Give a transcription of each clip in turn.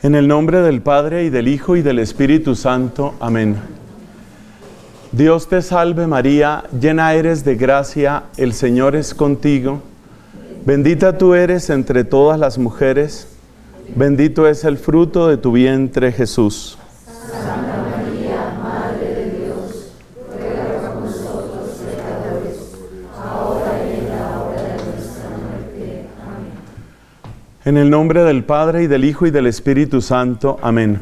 En el nombre del Padre, y del Hijo, y del Espíritu Santo. Amén. Dios te salve María, llena eres de gracia, el Señor es contigo. Bendita tú eres entre todas las mujeres, bendito es el fruto de tu vientre, Jesús. Santa María, Madre de Dios, ruega por nosotros pecadores, ahora y en la hora de nuestra muerte. Amén. En el nombre del Padre, y del Hijo, y del Espíritu Santo. Amén.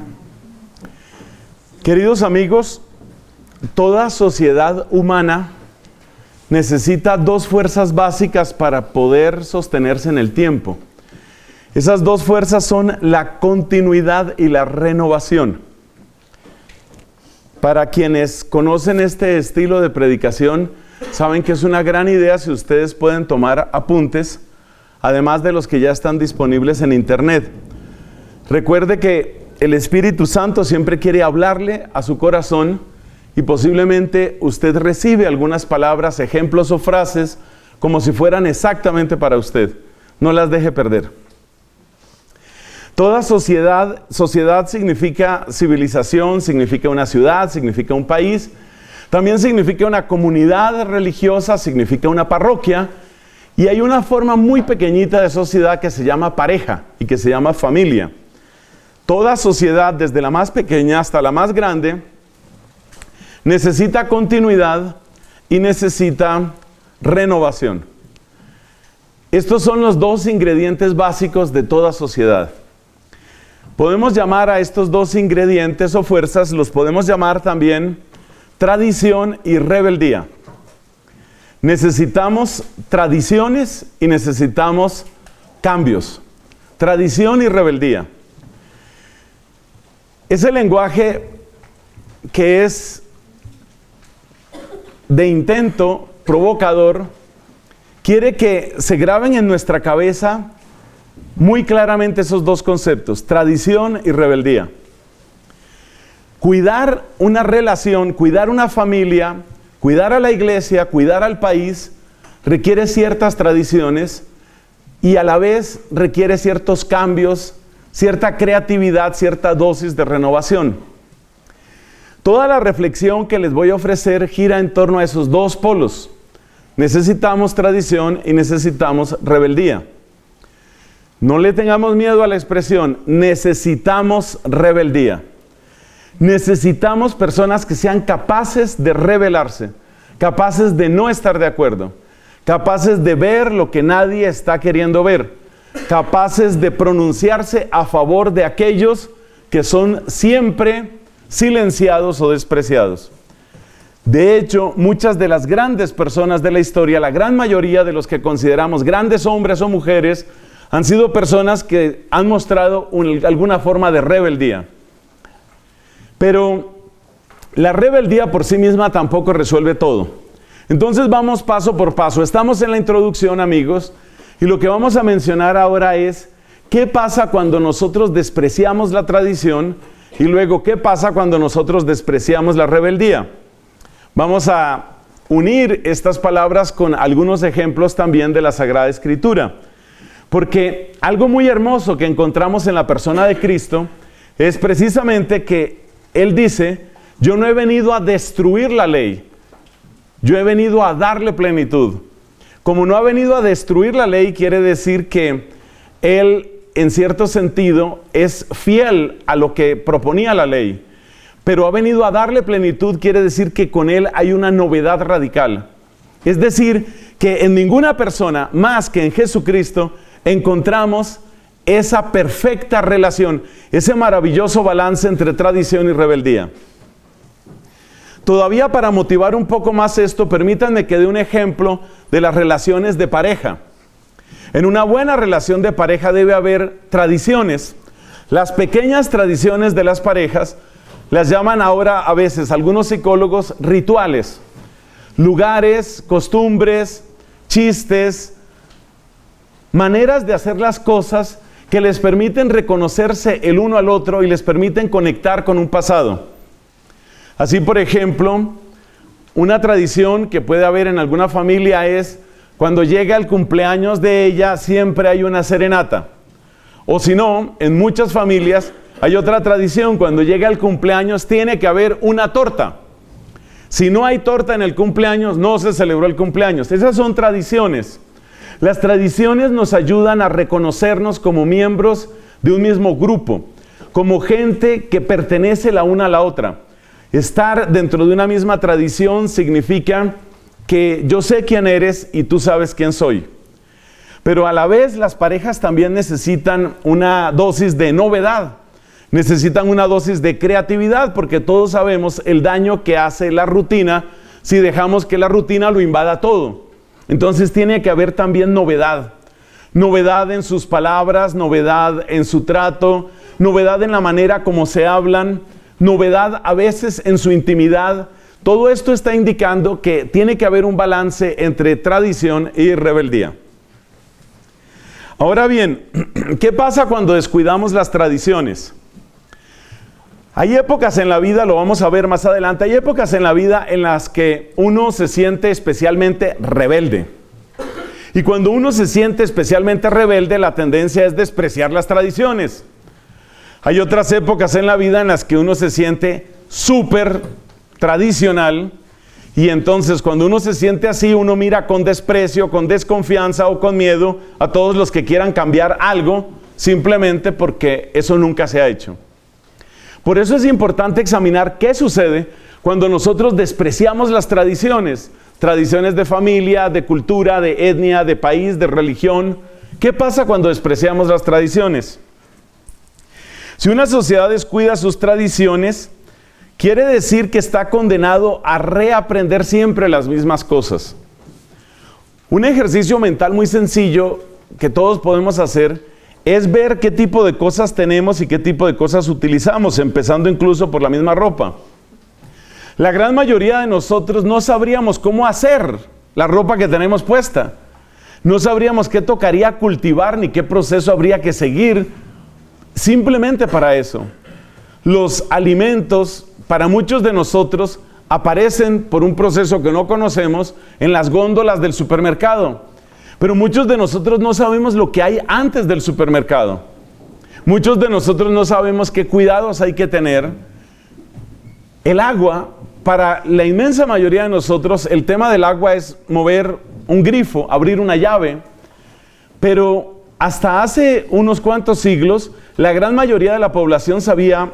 Queridos amigos, toda sociedad humana necesita dos fuerzas básicas para poder sostenerse en el tiempo. Esas dos fuerzas son la continuidad y la renovación. Para quienes conocen este estilo de predicación, saben que es una gran idea si ustedes pueden tomar apuntes, además de los que ya están disponibles en internet. Recuerde que el Espíritu Santo siempre quiere hablarle a su corazón y posiblemente usted recibe algunas palabras, ejemplos o frases como si fueran exactamente para usted. No las deje perder. Toda sociedad significa civilización, significa una ciudad, significa un país. También significa una comunidad religiosa, significa una parroquia. Y hay una forma muy pequeñita de sociedad que se llama pareja y que se llama familia. Toda sociedad, desde la más pequeña hasta la más grande, necesita continuidad y necesita renovación. Estos son los dos ingredientes básicos de toda sociedad. Podemos llamar a estos dos ingredientes o fuerzas, los podemos llamar también tradición y rebeldía. Necesitamos tradiciones y necesitamos cambios. Tradición y rebeldía. Ese lenguaje que es de intento provocador quiere que se graben en nuestra cabeza muy claramente esos dos conceptos, tradición y rebeldía. Cuidar una relación, cuidar una familia, cuidar a la iglesia, cuidar al país, requiere ciertas tradiciones y a la vez requiere ciertos cambios, cierta creatividad, cierta dosis de renovación. Toda la reflexión que les voy a ofrecer gira en torno a esos dos polos. Necesitamos tradición y necesitamos rebeldía. No le tengamos miedo a la expresión, necesitamos rebeldía. Necesitamos personas que sean capaces de rebelarse, capaces de no estar de acuerdo, capaces de ver lo que nadie está queriendo ver, capaces de pronunciarse a favor de aquellos que son siempre silenciados o despreciados. De hecho, muchas de las grandes personas de la historia, la gran mayoría de los que consideramos grandes hombres o mujeres, han sido personas que han mostrado alguna forma de rebeldía. Pero la rebeldía por sí misma tampoco resuelve todo. Entonces vamos paso por paso. Estamos en la introducción, amigos, y lo que vamos a mencionar ahora es ¿qué pasa cuando nosotros despreciamos la tradición? Y luego, ¿qué pasa cuando nosotros despreciamos la rebeldía? Vamos a unir estas palabras con algunos ejemplos también de la Sagrada Escritura. Porque algo muy hermoso que encontramos en la persona de Cristo es precisamente que Él dice, yo no he venido a destruir la ley, yo he venido a darle plenitud. Como no ha venido a destruir la ley, quiere decir que Él, en cierto sentido, es fiel a lo que proponía la ley. Pero ha venido a darle plenitud, quiere decir que con Él hay una novedad radical. Es decir, que en ninguna persona, más que en Jesucristo, encontramos esa perfecta relación, ese maravilloso balance entre tradición y rebeldía. Todavía para motivar un poco más esto, permítanme que dé un ejemplo de las relaciones de pareja. En una buena relación de pareja debe haber tradiciones. Las pequeñas tradiciones de las parejas las llaman ahora a veces algunos psicólogos rituales. Lugares, costumbres, chistes, maneras de hacer las cosas que les permiten reconocerse el uno al otro y les permiten conectar con un pasado. Así, por ejemplo, una tradición que puede haber en alguna familia es cuando llega el cumpleaños de ella, siempre hay una serenata. O si no, en muchas familias Hay otra tradición, cuando llega el cumpleaños tiene que haber una torta. Si no hay torta en el cumpleaños, no se celebró el cumpleaños. Esas son tradiciones. Las tradiciones nos ayudan a reconocernos como miembros de un mismo grupo, como gente que pertenece la una a la otra. Estar dentro de una misma tradición significa que yo sé quién eres y tú sabes quién soy. Pero a la vez las parejas también necesitan una dosis de novedad, necesitan una dosis de creatividad, porque todos sabemos el daño que hace la rutina si dejamos que la rutina lo invada todo. Entonces tiene que haber también novedad. Novedad en sus palabras, novedad en su trato, novedad en la manera como se hablan, novedad a veces en su intimidad. Todo esto está indicando que tiene que haber un balance entre tradición y rebeldía. Ahora bien, ¿qué pasa cuando descuidamos las tradiciones? Hay épocas en la vida, lo vamos a ver más adelante, hay épocas en la vida en las que uno se siente especialmente rebelde. Y cuando uno se siente especialmente rebelde, la tendencia es despreciar las tradiciones. Hay otras épocas en la vida en las que uno se siente súper tradicional, y entonces cuando uno se siente así, uno mira con desprecio, con desconfianza o con miedo a todos los que quieran cambiar algo, simplemente porque eso nunca se ha hecho. Por eso es importante examinar qué sucede cuando nosotros despreciamos las tradiciones, tradiciones de familia, de cultura, de etnia, de país, de religión. ¿Qué pasa cuando despreciamos las tradiciones? Si una sociedad descuida sus tradiciones, quiere decir que está condenado a reaprender siempre las mismas cosas. Un ejercicio mental muy sencillo que todos podemos hacer es ver qué tipo de cosas tenemos y qué tipo de cosas utilizamos, empezando incluso por la misma ropa. La gran mayoría de nosotros no sabríamos cómo hacer la ropa que tenemos puesta. No sabríamos qué tocaría cultivar ni qué proceso habría que seguir simplemente para eso. Los alimentos para muchos de nosotros aparecen por un proceso que no conocemos en las góndolas del supermercado. Pero muchos de nosotros no sabemos lo que hay antes del supermercado. Muchos de nosotros no sabemos qué cuidados hay que tener. El agua, para la inmensa mayoría de nosotros, el tema del agua es mover un grifo, abrir una llave. Pero hasta hace unos cuantos siglos, la gran mayoría de la población sabía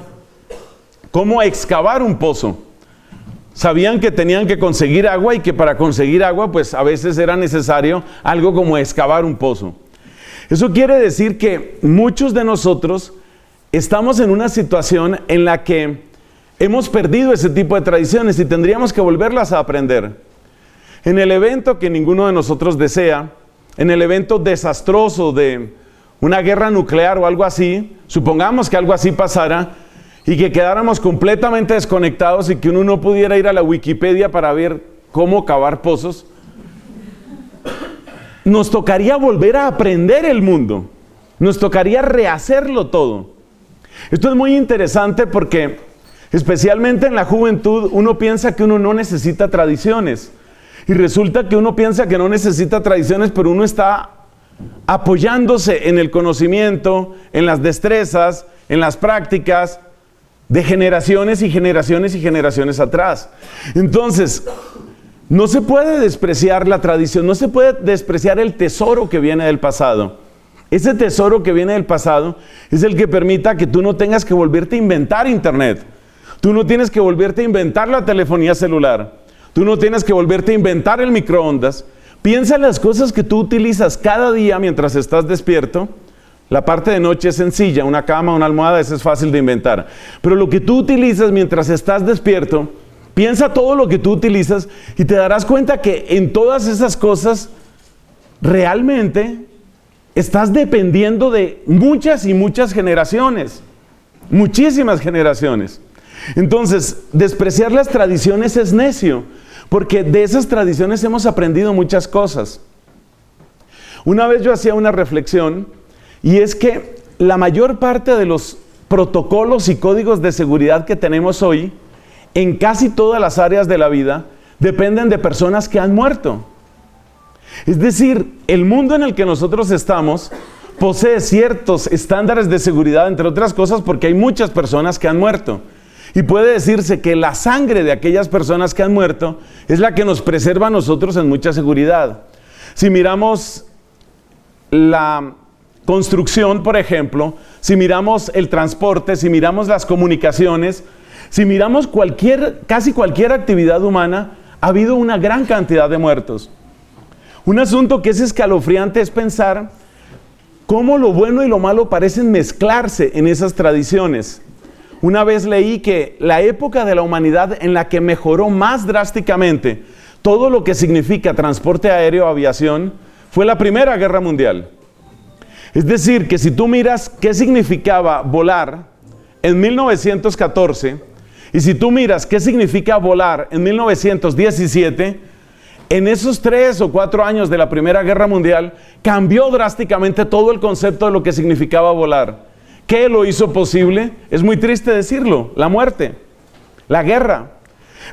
cómo excavar un pozo. Sabían que tenían que conseguir agua y que para conseguir agua, pues a veces era necesario algo como excavar un pozo. Eso quiere decir que muchos de nosotros estamos en una situación en la que hemos perdido ese tipo de tradiciones y tendríamos que volverlas a aprender. En el evento que ninguno de nosotros desea, en el evento desastroso de una guerra nuclear o algo así, supongamos que algo así pasara, y que quedáramos completamente desconectados y que uno no pudiera ir a la Wikipedia para ver cómo cavar pozos, nos tocaría volver a aprender el mundo, nos tocaría rehacerlo todo. Esto es muy interesante porque, especialmente en la juventud, uno piensa que uno no necesita tradiciones, y resulta que uno piensa que no necesita tradiciones, pero uno está apoyándose en el conocimiento, en las destrezas, en las prácticas, de generaciones y generaciones y generaciones atrás. Entonces, no se puede despreciar la tradición, no se puede despreciar el tesoro que viene del pasado. Ese tesoro que viene del pasado es el que permita que tú no tengas que volverte a inventar internet. Tú no tienes que volverte a inventar la telefonía celular. Tú no tienes que volverte a inventar el microondas. Piensa en las cosas que tú utilizas cada día mientras estás despierto. La parte de noche es sencilla, una cama, una almohada, eso es fácil de inventar. Pero lo que tú utilizas mientras estás despierto, piensa todo lo que tú utilizas y te darás cuenta que en todas esas cosas realmente estás dependiendo de muchas y muchas generaciones, muchísimas generaciones. Entonces, despreciar las tradiciones es necio, porque de esas tradiciones hemos aprendido muchas cosas. Una vez yo hacía una reflexión, y es que la mayor parte de los protocolos y códigos de seguridad que tenemos hoy, en casi todas las áreas de la vida, dependen de personas que han muerto. Es decir, el mundo en el que nosotros estamos posee ciertos estándares de seguridad, entre otras cosas, porque hay muchas personas que han muerto. Y puede decirse que la sangre de aquellas personas que han muerto es la que nos preserva a nosotros en mucha seguridad. Si miramos la construcción, por ejemplo, si miramos el transporte, si miramos las comunicaciones, si miramos casi cualquier actividad humana, ha habido una gran cantidad de muertos. Un asunto que es escalofriante es pensar cómo lo bueno y lo malo parecen mezclarse en esas tradiciones. Una vez leí que la época de la humanidad en la que mejoró más drásticamente todo lo que significa transporte aéreo, aviación, fue la Primera Guerra Mundial. Es decir, que si tú miras qué significaba volar en 1914, y si tú miras qué significa volar en 1917, en esos 3 o 4 años de la Primera Guerra Mundial, cambió drásticamente todo el concepto de lo que significaba volar. ¿Qué lo hizo posible? Es muy triste decirlo: la muerte, la guerra,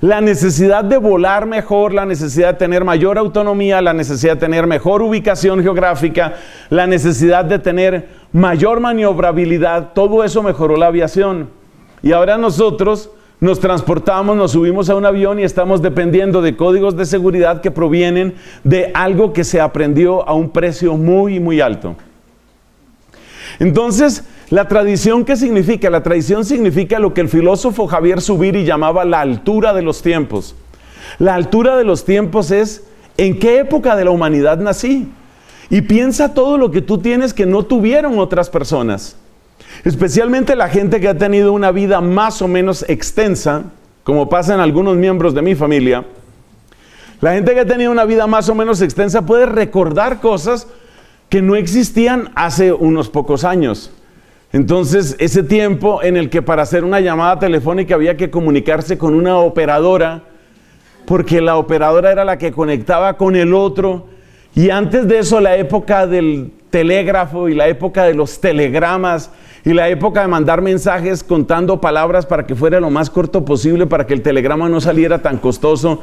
la necesidad de volar mejor, la necesidad de tener mayor autonomía, la necesidad de tener mejor ubicación geográfica, la necesidad de tener mayor maniobrabilidad. Todo eso mejoró la aviación. Y ahora nosotros nos transportamos, nos subimos a un avión y estamos dependiendo de códigos de seguridad que provienen de algo que se aprendió a un precio muy, muy alto. Entonces, ¿la tradición qué significa? La tradición significa lo que el filósofo Javier Zubiri llamaba la altura de los tiempos. La altura de los tiempos es ¿en qué época de la humanidad nací? Y piensa todo lo que tú tienes que no tuvieron otras personas. Especialmente la gente que ha tenido una vida más o menos extensa, como pasa en algunos miembros de mi familia. La gente que ha tenido una vida más o menos extensa puede recordar cosas que no existían hace unos pocos años. Entonces, ese tiempo en el que para hacer una llamada telefónica había que comunicarse con una operadora, porque la operadora era la que conectaba con el otro. Y antes de eso, la época del telégrafo y la época de los telegramas y la época de mandar mensajes contando palabras para que fuera lo más corto posible, para que el telegrama no saliera tan costoso.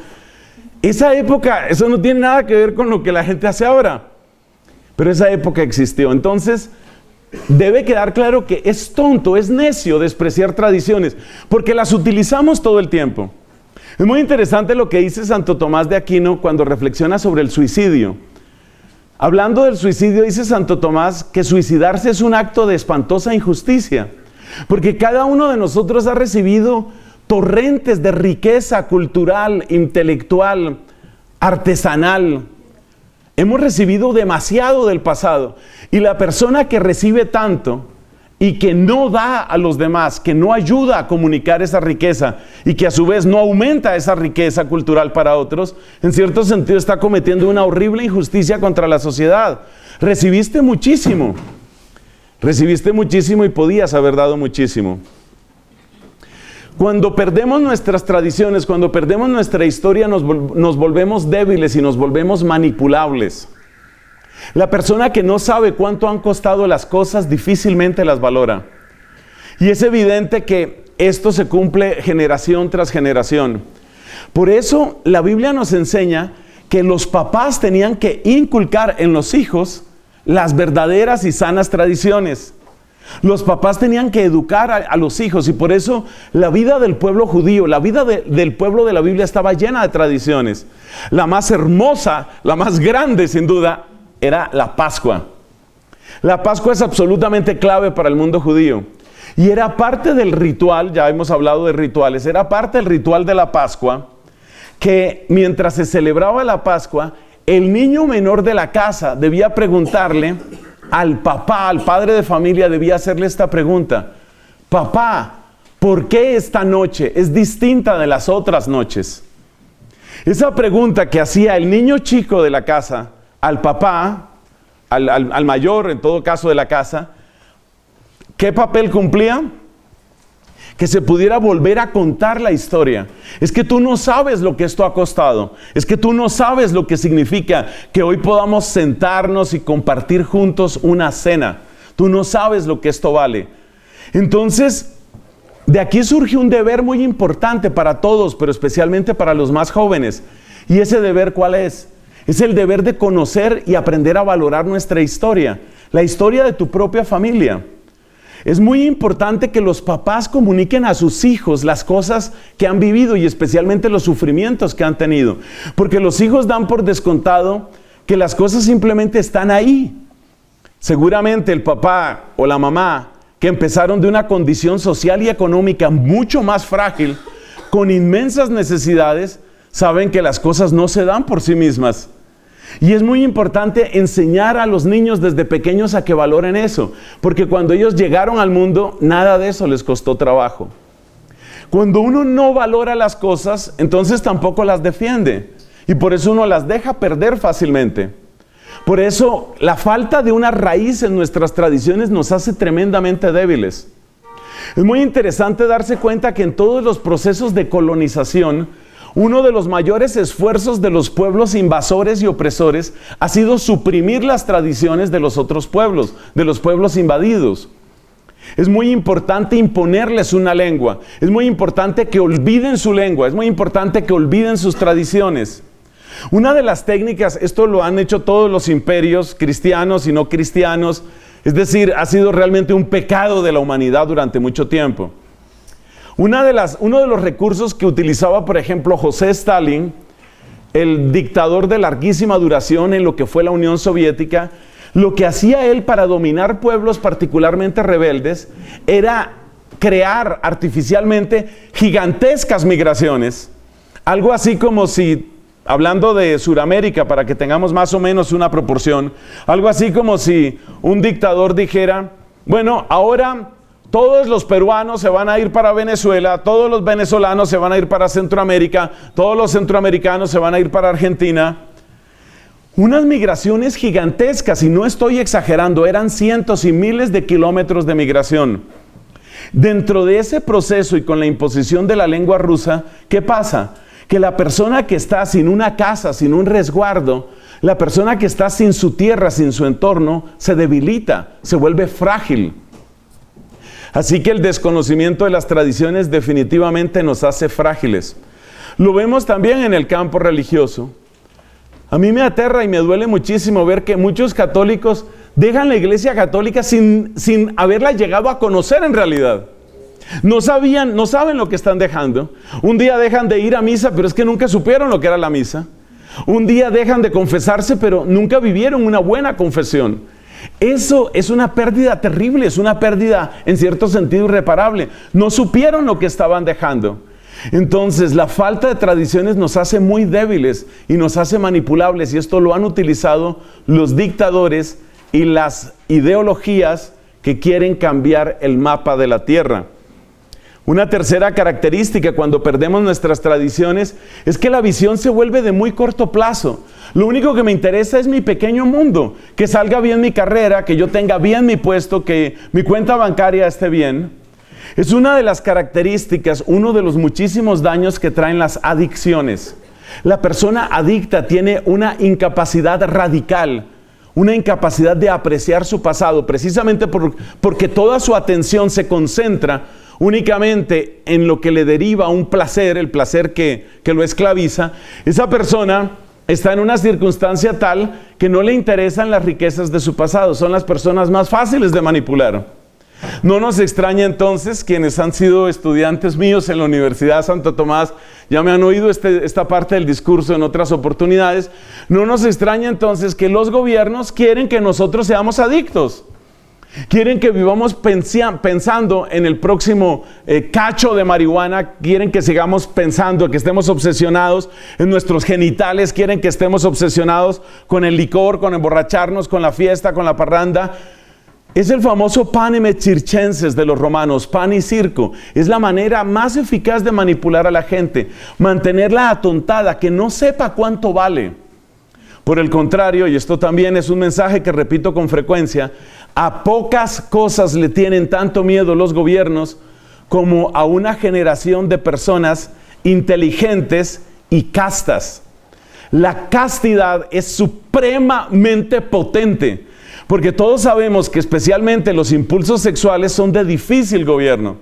Esa época, eso no tiene nada que ver con lo que la gente hace ahora. Pero esa época existió. Entonces, debe quedar claro que es tonto, es necio despreciar tradiciones, porque las utilizamos todo el tiempo. Es muy interesante lo que dice Santo Tomás de Aquino cuando reflexiona sobre el suicidio. Hablando del suicidio, dice Santo Tomás que suicidarse es un acto de espantosa injusticia, porque cada uno de nosotros ha recibido torrentes de riqueza cultural, intelectual, artesanal. Hemos recibido demasiado del pasado, y la persona que recibe tanto y que no da a los demás, que no ayuda a comunicar esa riqueza y que a su vez no aumenta esa riqueza cultural para otros, en cierto sentido está cometiendo una horrible injusticia contra la sociedad. Recibiste muchísimo y podías haber dado muchísimo. Cuando perdemos nuestras tradiciones, cuando perdemos nuestra historia, nos volvemos débiles y nos volvemos manipulables. La persona que no sabe cuánto han costado las cosas difícilmente las valora. Y es evidente que esto se cumple generación tras generación. Por eso la Biblia nos enseña que los papás tenían que inculcar en los hijos las verdaderas y sanas tradiciones. Los papás tenían que educar a los hijos, y por eso la vida del pueblo judío, la vida del pueblo de la Biblia estaba llena de tradiciones. La más hermosa, la más grande sin duda, era la Pascua. La Pascua es absolutamente clave para el mundo judío. Y era parte del ritual, ya hemos hablado de rituales, era parte del ritual de la Pascua, que mientras se celebraba la Pascua, el niño menor de la casa debía preguntarle al papá, al padre de familia, debía hacerle esta pregunta: papá, ¿por qué esta noche es distinta de las otras noches? Esa pregunta que hacía el niño chico de la casa al papá, al mayor en todo caso de la casa, ¿qué papel cumplía? Que se pudiera volver a contar la historia. Es que tú no sabes lo que esto ha costado. Es que tú no sabes lo que significa que hoy podamos sentarnos y compartir juntos una cena. Tú no sabes lo que esto vale. Entonces, de aquí surge un deber muy importante para todos, pero especialmente para los más jóvenes. ¿Y ese deber cuál es? Es el deber de conocer y aprender a valorar nuestra historia. la historia de tu propia familia. Es muy importante que los papás comuniquen a sus hijos las cosas que han vivido y especialmente los sufrimientos que han tenido. Porque los hijos dan por descontado que las cosas simplemente están ahí. Seguramente el papá o la mamá que empezaron de una condición social y económica mucho más frágil, con inmensas necesidades, saben que las cosas no se dan por sí mismas. Y es muy importante enseñar a los niños desde pequeños a que valoren eso, porque cuando ellos llegaron al mundo, nada de eso les costó trabajo. Cuando uno no valora las cosas, entonces tampoco las defiende, y por eso uno las deja perder fácilmente. Por eso la falta de una raíz en nuestras tradiciones nos hace tremendamente débiles. Es muy interesante darse cuenta que en todos los procesos de colonización, uno de los mayores esfuerzos de los pueblos invasores y opresores ha sido suprimir las tradiciones de los otros pueblos, de los pueblos invadidos. Es muy importante imponerles una lengua, es muy importante que olviden su lengua, es muy importante que olviden sus tradiciones. Una de las técnicas, esto lo han hecho todos los imperios cristianos y no cristianos, es decir, ha sido realmente un pecado de la humanidad durante mucho tiempo. Uno de los recursos que utilizaba, por ejemplo, José Stalin, el dictador de larguísima duración en lo que fue la Unión Soviética, lo que hacía él para dominar pueblos particularmente rebeldes era crear artificialmente gigantescas migraciones. Algo así como si, hablando de Sudamérica, para que tengamos más o menos una proporción, algo así como si un dictador dijera, bueno, ahora todos los peruanos se van a ir para Venezuela, todos los venezolanos se van a ir para Centroamérica, todos los centroamericanos se van a ir para Argentina. Unas migraciones gigantescas, y no estoy exagerando, eran cientos y miles de kilómetros de migración. Dentro de ese proceso y con la imposición de la lengua rusa, ¿qué pasa? Que la persona que está sin una casa, sin un resguardo, la persona que está sin su tierra, sin su entorno, se debilita, se vuelve frágil. Así que el desconocimiento de las tradiciones definitivamente nos hace frágiles. Lo vemos también en el campo religioso. A mí me aterra y me duele muchísimo ver que muchos católicos dejan la iglesia católica sin haberla llegado a conocer en realidad. No saben lo que están dejando. Un día dejan de ir a misa, pero es que nunca supieron lo que era la misa. Un día dejan de confesarse, pero nunca vivieron una buena confesión. Eso es una pérdida terrible, es una pérdida en cierto sentido irreparable. No supieron lo que estaban dejando. Entonces, la falta de tradiciones nos hace muy débiles y nos hace manipulables, y esto lo han utilizado los dictadores y las ideologías que quieren cambiar el mapa de la tierra. Una tercera característica cuando perdemos nuestras tradiciones es que la visión se vuelve de muy corto plazo. Lo único que me interesa es mi pequeño mundo, que salga bien mi carrera, que yo tenga bien mi puesto, que mi cuenta bancaria esté bien. Es una de las características, uno de los muchísimos daños que traen las adicciones. La persona adicta tiene una incapacidad radical, una incapacidad de apreciar su pasado, precisamente porque toda su atención se concentra únicamente en lo que le deriva un placer, el placer que lo esclaviza. Esa persona está en una circunstancia tal que no le interesan las riquezas de su pasado. Son las personas más fáciles de manipular. No nos extraña entonces, quienes han sido estudiantes míos en la Universidad Santo Tomás, ya me han oído esta parte del discurso en otras oportunidades, no nos extraña entonces que los gobiernos quieren que nosotros seamos adictos. Quieren que vivamos pensando en el próximo cacho de marihuana, quieren que sigamos pensando, que estemos obsesionados en nuestros genitales, quieren que estemos obsesionados con el licor, con emborracharnos, con la fiesta, con la parranda. Es el famoso panem circenses de los romanos, pan y circo. Es la manera más eficaz de manipular a la gente, mantenerla atontada, que no sepa cuánto vale. Por el contrario, y esto también es un mensaje que repito con frecuencia, a pocas cosas le tienen tanto miedo los gobiernos como a una generación de personas inteligentes y castas. La castidad es supremamente potente, porque todos sabemos que especialmente los impulsos sexuales son de difícil gobierno.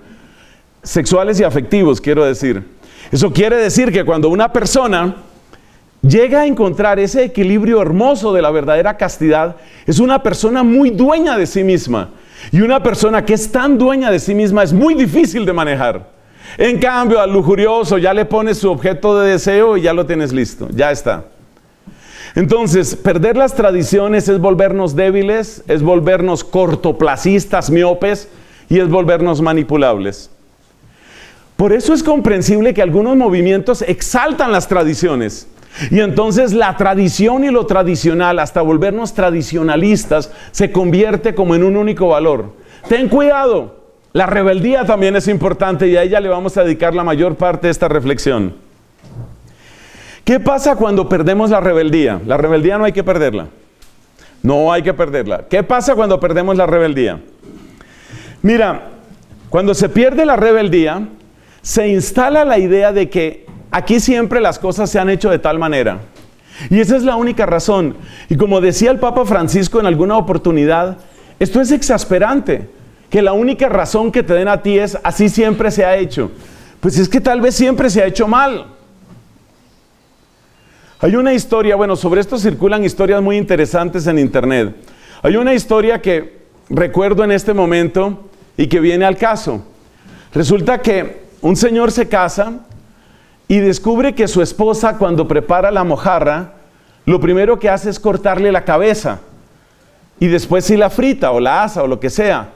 Sexuales y afectivos, quiero decir. Eso quiere decir que cuando una persona llega a encontrar ese equilibrio hermoso de la verdadera castidad, es una persona muy dueña de sí misma. Y una persona que es tan dueña de sí misma es muy difícil de manejar. En cambio, al lujurioso ya le pones su objeto de deseo y ya lo tienes listo, ya está. Entonces, perder las tradiciones es volvernos débiles, es volvernos cortoplacistas, miopes, y es volvernos manipulables. Por eso es comprensible que algunos movimientos exaltan las tradiciones. Y entonces la tradición y lo tradicional, hasta volvernos tradicionalistas, se convierte como en un único valor. Ten cuidado, la rebeldía también es importante y a ella le vamos a dedicar la mayor parte de esta reflexión. ¿Qué pasa cuando perdemos la rebeldía? La rebeldía no hay que perderla. No hay que perderla. ¿Qué pasa cuando perdemos la rebeldía? Mira, cuando se pierde la rebeldía, se instala la idea de que aquí siempre las cosas se han hecho de tal manera. Y esa es la única razón. Y como decía el Papa Francisco en alguna oportunidad, esto es exasperante, que la única razón que te den a ti es así siempre se ha hecho. Pues es que tal vez siempre se ha hecho mal. Hay una historia, bueno, sobre esto circulan historias muy interesantes en internet. Hay una historia que recuerdo en este momento y que viene al caso. Resulta que un señor se casa y descubre que su esposa, cuando prepara la mojarra, lo primero que hace es cortarle la cabeza. Y después sí la frita o la asa o lo que sea.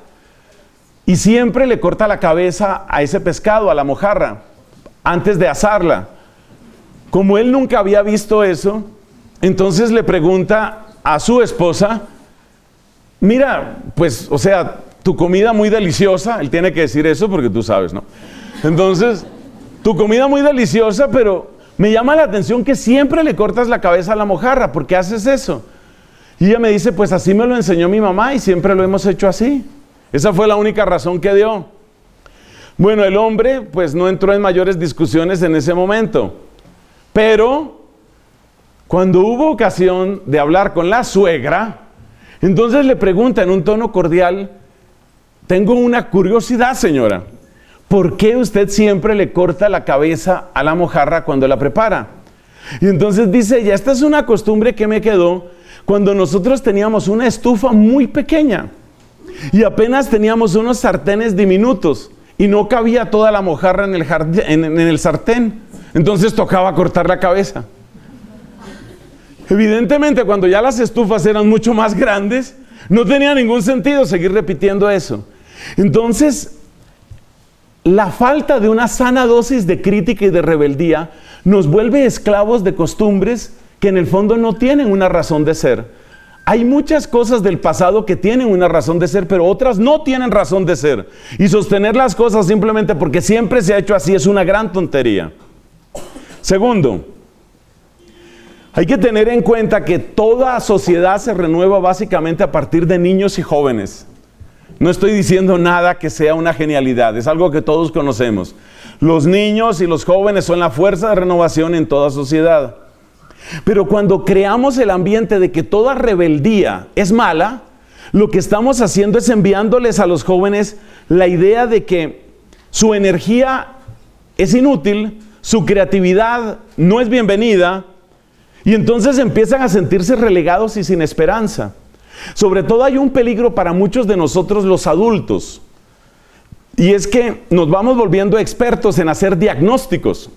Y siempre le corta la cabeza a ese pescado, a la mojarra, antes de asarla. Como él nunca había visto eso, entonces le pregunta a su esposa, mira, pues, o sea, tu comida muy deliciosa, él tiene que decir eso porque tú sabes, ¿no? Entonces, tu comida muy deliciosa, pero me llama la atención que siempre le cortas la cabeza a la mojarra. ¿Por qué haces eso? Y ella me dice, pues así me lo enseñó mi mamá y siempre lo hemos hecho así. Esa fue la única razón que dio. Bueno, el hombre pues no entró en mayores discusiones en ese momento. Pero cuando hubo ocasión de hablar con la suegra, entonces le pregunta en un tono cordial, tengo una curiosidad, señora. ¿Por qué usted siempre le corta la cabeza a la mojarra cuando la prepara? Y entonces dice ella, esta es una costumbre que me quedó cuando nosotros teníamos una estufa muy pequeña y apenas teníamos unos sartenes diminutos y no cabía toda la mojarra en el sartén. Entonces tocaba cortar la cabeza. Evidentemente, cuando ya las estufas eran mucho más grandes, no tenía ningún sentido seguir repitiendo eso. Entonces, la falta de una sana dosis de crítica y de rebeldía nos vuelve esclavos de costumbres que en el fondo no tienen una razón de ser. Hay muchas cosas del pasado que tienen una razón de ser, pero otras no tienen razón de ser. Y sostener las cosas simplemente porque siempre se ha hecho así es una gran tontería. Segundo, hay que tener en cuenta que toda sociedad se renueva básicamente a partir de niños y jóvenes. No estoy diciendo nada que sea una genialidad, es algo que todos conocemos. Los niños y los jóvenes son la fuerza de renovación en toda sociedad. Pero cuando creamos el ambiente de que toda rebeldía es mala, lo que estamos haciendo es enviándoles a los jóvenes la idea de que su energía es inútil, su creatividad no es bienvenida, y entonces empiezan a sentirse relegados y sin esperanza. Sobre todo hay un peligro para muchos de nosotros los adultos, y es que nos vamos volviendo expertos en hacer diagnósticos.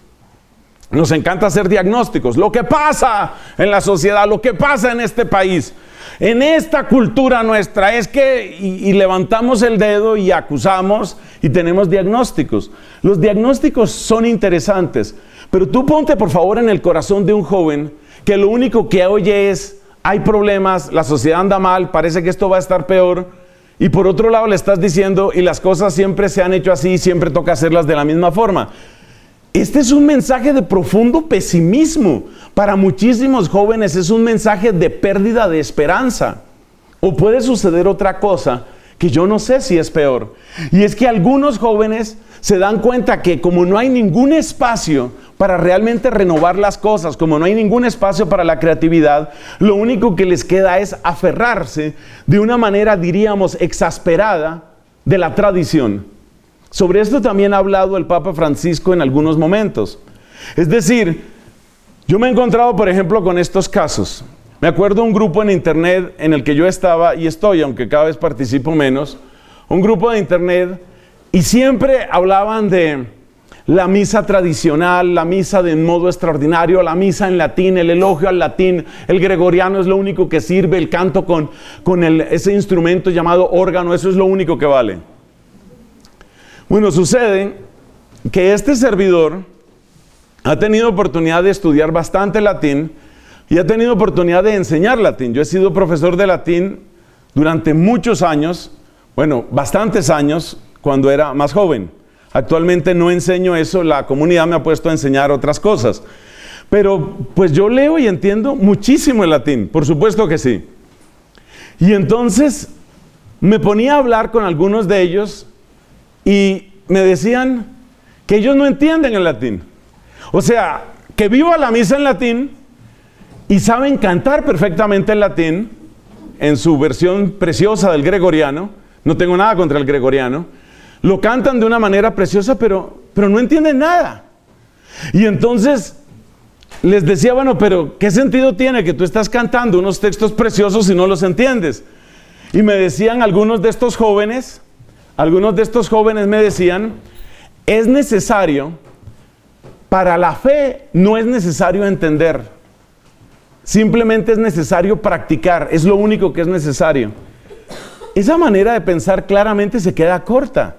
Nos encanta hacer diagnósticos. Lo que pasa en la sociedad, lo que pasa en este país, en esta cultura nuestra, es que... Y levantamos el dedo y acusamos y tenemos diagnósticos. Los diagnósticos son interesantes, pero tú ponte por favor en el corazón de un joven que lo único que oye es, hay problemas, la sociedad anda mal, parece que esto va a estar peor. Y por otro lado le estás diciendo, y las cosas siempre se han hecho así, siempre toca hacerlas de la misma forma. Este es un mensaje de profundo pesimismo. Para muchísimos jóvenes es un mensaje de pérdida de esperanza. O puede suceder otra cosa que yo no sé si es peor. Y es que algunos jóvenes se dan cuenta que como no hay ningún espacio para realmente renovar las cosas, como no hay ningún espacio para la creatividad, lo único que les queda es aferrarse de una manera, diríamos, exasperada de la tradición. Sobre esto también ha hablado el Papa Francisco en algunos momentos. Es decir, Yo me he encontrado, por ejemplo, con estos casos. Me acuerdo un grupo en internet en el que yo estaba y estoy, aunque cada vez participo menos, un grupo de internet, y siempre hablaban de la misa tradicional, la misa de modo extraordinario, la misa en latín, el elogio al latín, el gregoriano es lo único que sirve, el canto con ese instrumento llamado órgano, eso es lo único que vale. Bueno, sucede que este servidor ha tenido oportunidad de estudiar bastante latín y ha tenido oportunidad de enseñar latín. Yo he sido profesor de latín durante muchos años, bueno, bastantes años, cuando era más joven. Actualmente no enseño eso, la comunidad me ha puesto a enseñar otras cosas. Pero pues yo leo y entiendo muchísimo el latín, por supuesto que sí. Y entonces me ponía a hablar con algunos de ellos y me decían que ellos no entienden el latín. O sea, que viva la misa en latín y saben cantar perfectamente el latín en su versión preciosa del gregoriano. No tengo nada contra el gregoriano. Lo cantan de una manera preciosa, pero no entienden nada. Y entonces les decía, bueno, pero ¿qué sentido tiene que tú estás cantando unos textos preciosos si no los entiendes? Y me decían algunos de estos jóvenes me decían, es necesario, para la fe no es necesario entender, simplemente es necesario practicar, es lo único que es necesario. Esa manera de pensar claramente se queda corta.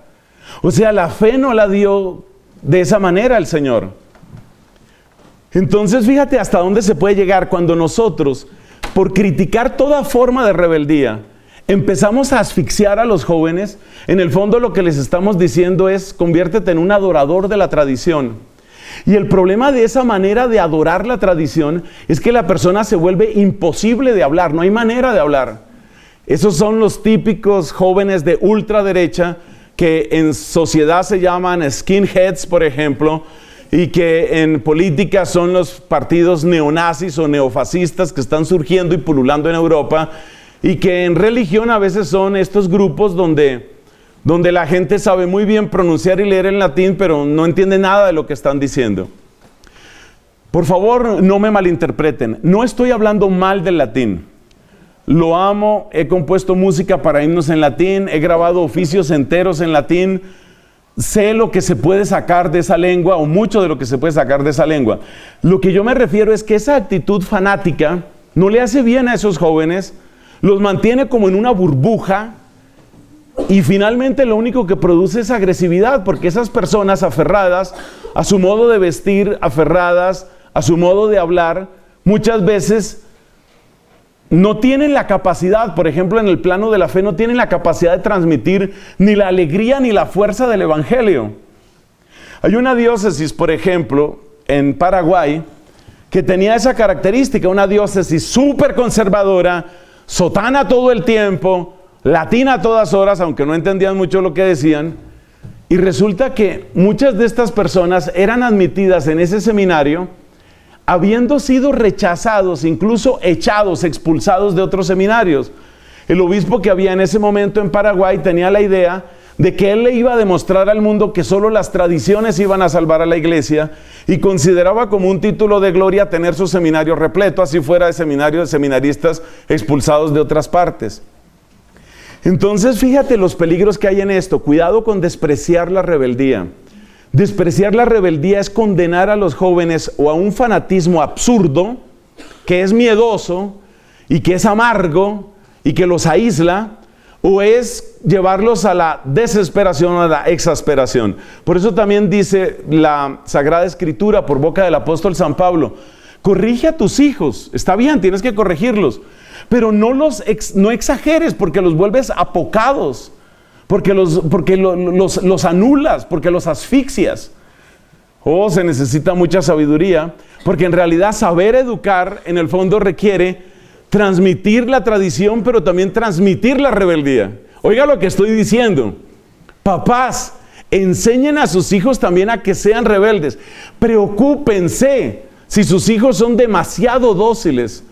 O sea, la fe no la dio de esa manera el Señor. Entonces, fíjate hasta dónde se puede llegar cuando nosotros, por criticar toda forma de rebeldía, empezamos a asfixiar a los jóvenes. En el fondo lo que les estamos diciendo es, conviértete en un adorador de la tradición. Y el problema de esa manera de adorar la tradición es que la persona se vuelve imposible de hablar, no hay manera de hablar. Esos son los típicos jóvenes de ultraderecha que en sociedad se llaman skinheads, por ejemplo, y que en política son los partidos neonazis o neofascistas que están surgiendo y pululando en Europa, y que en religión a veces son estos grupos donde la gente sabe muy bien pronunciar y leer en latín, pero no entiende nada de lo que están diciendo. Por favor, no me malinterpreten. No estoy hablando mal del latín. Lo amo, he compuesto música para himnos en latín, he grabado oficios enteros en latín. Sé lo que se puede sacar de esa lengua, o mucho de lo que se puede sacar de esa lengua. Lo que yo me refiero es que esa actitud fanática no le hace bien a esos jóvenes, los mantiene como en una burbuja, y finalmente lo único que produce es agresividad, porque esas personas aferradas a su modo de vestir, aferradas a su modo de hablar, muchas veces no tienen la capacidad, por ejemplo en el plano de la fe, no tienen la capacidad de transmitir ni la alegría ni la fuerza del evangelio. Hay una diócesis, por ejemplo, en Paraguay, que tenía esa característica, una diócesis súper conservadora, sotana todo el tiempo, latina a todas horas, aunque no entendían mucho lo que decían, y resulta que muchas de estas personas eran admitidas en ese seminario, habiendo sido rechazados, incluso echados, expulsados de otros seminarios. El obispo que había en ese momento en Paraguay tenía la idea de que él le iba a demostrar al mundo que solo las tradiciones iban a salvar a la iglesia, y consideraba como un título de gloria tener su seminario repleto, así fuera de seminario de seminaristas expulsados de otras partes. Entonces, fíjate los peligros que hay en esto. Cuidado con despreciar la rebeldía. Despreciar la rebeldía es condenar a los jóvenes o a un fanatismo absurdo, que es miedoso y que es amargo y que los aísla, o es llevarlos a la desesperación o a la exasperación. Por eso también dice la Sagrada Escritura por boca del apóstol San Pablo: corrige a tus hijos. Está bien, tienes que corregirlos, pero no exageres, porque los vuelves apocados, porque los anulas, porque los asfixias. Se necesita mucha sabiduría, porque en realidad saber educar en el fondo requiere transmitir la tradición, pero también transmitir la rebeldía. Oiga lo que estoy diciendo. Papás, enseñen a sus hijos también a que sean rebeldes. Preocúpense si sus hijos son demasiado dóciles.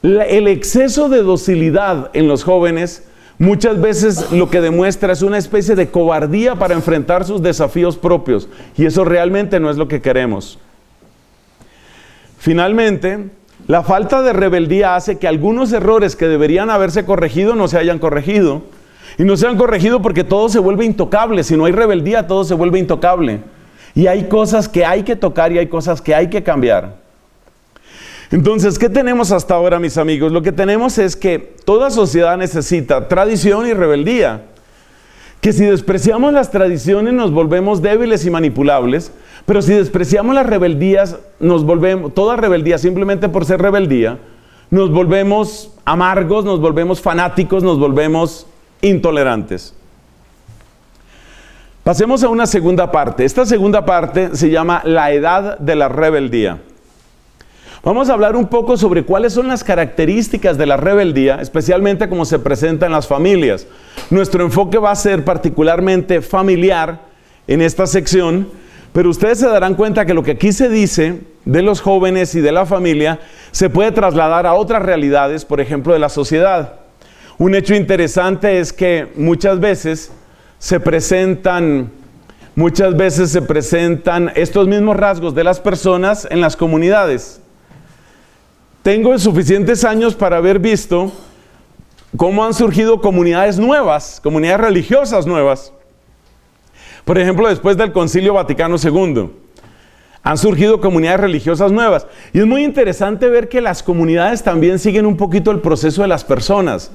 El exceso de docilidad en los jóvenes muchas veces lo que demuestra es una especie de cobardía para enfrentar sus desafíos propios, y eso realmente no es lo que queremos. Finalmente, la falta de rebeldía hace que algunos errores que deberían haberse corregido no se hayan corregido. Y no se han corregido porque todo se vuelve intocable. Si no hay rebeldía, todo se vuelve intocable. Y hay cosas que hay que tocar y hay cosas que hay que cambiar. Entonces, ¿qué tenemos hasta ahora, mis amigos? Lo que tenemos es que toda sociedad necesita tradición y rebeldía. Que si despreciamos las tradiciones nos volvemos débiles y manipulables, pero si despreciamos las rebeldías, toda rebeldía simplemente por ser rebeldía, nos volvemos amargos, nos volvemos fanáticos, nos volvemos intolerantes. Pasemos a una segunda parte. Esta segunda parte se llama la edad de la rebeldía. Vamos a hablar un poco sobre cuáles son las características de la rebeldía, especialmente cómo se presenta en las familias. Nuestro enfoque va a ser particularmente familiar en esta sección, pero ustedes se darán cuenta que lo que aquí se dice de los jóvenes y de la familia se puede trasladar a otras realidades, por ejemplo, de la sociedad. Un hecho interesante es que muchas veces se presentan estos mismos rasgos de las personas en las comunidades. Tengo suficientes años para haber visto cómo han surgido comunidades nuevas, comunidades religiosas nuevas. Por ejemplo, después del Concilio Vaticano II, han surgido comunidades religiosas nuevas. Y es muy interesante ver que las comunidades también siguen un poquito el proceso de las personas.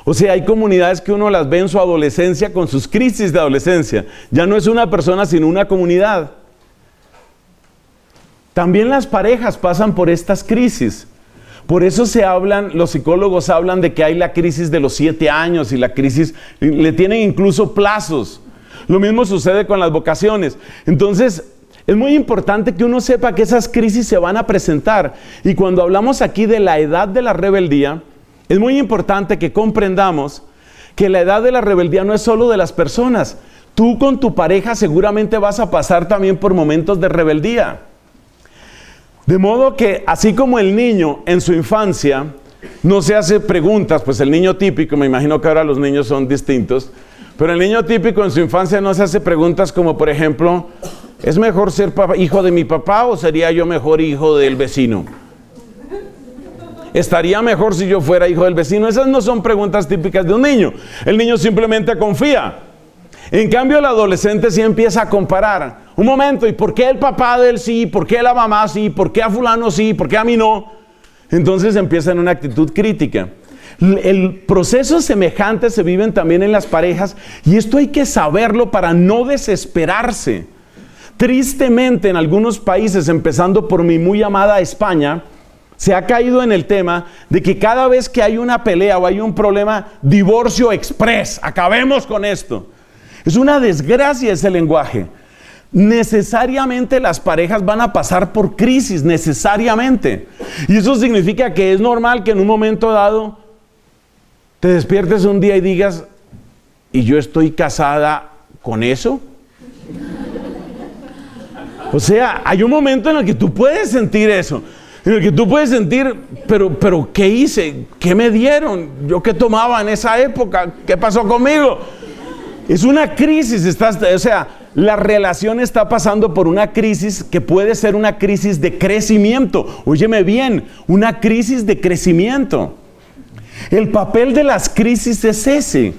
O sea, hay comunidades que uno las ve en su adolescencia con sus crisis de adolescencia. Ya no es una persona, sino una comunidad. También las parejas pasan por estas crisis. Por eso los psicólogos hablan de que hay la crisis de los 7 años y la crisis, le tienen incluso plazos. Lo mismo sucede con las vocaciones. Entonces, es muy importante que uno sepa que esas crisis se van a presentar. Y cuando hablamos aquí de la edad de la rebeldía, es muy importante que comprendamos que la edad de la rebeldía no es solo de las personas. Tú con tu pareja seguramente vas a pasar también por momentos de rebeldía. De modo que, así como el niño en su infancia no se hace preguntas, pues el niño típico, me imagino que ahora los niños son distintos, pero el niño típico en su infancia no se hace preguntas como, por ejemplo, ¿es mejor ser hijo de mi papá o sería yo mejor hijo del vecino? ¿Estaría mejor si yo fuera hijo del vecino? Esas no son preguntas típicas de un niño. El niño simplemente confía. En cambio, el adolescente sí empieza a comparar. Un momento, ¿y por qué el papá de él sí? ¿Por qué la mamá sí? ¿Por qué a fulano sí? ¿Por qué a mí no? Entonces empieza en una actitud crítica. El proceso semejante se viven también en las parejas y esto hay que saberlo para no desesperarse. Tristemente, en algunos países, empezando por mi muy amada España, se ha caído en el tema de que cada vez que hay una pelea o hay un problema, divorcio express, acabemos con esto. Es una desgracia ese lenguaje. Necesariamente las parejas van a pasar por crisis, necesariamente. Y eso significa que es normal que en un momento dado te despiertes un día y digas, ¿y yo estoy casada con eso? O sea, hay un momento en el que tú puedes sentir eso. En el que tú puedes sentir, pero ¿qué hice? ¿Qué me dieron? ¿Yo qué tomaba en esa época? ¿Qué pasó conmigo? Es una crisis, o sea, la relación está pasando por una crisis que puede ser una crisis de crecimiento. Óyeme bien, una crisis de crecimiento. El papel de las crisis es ese.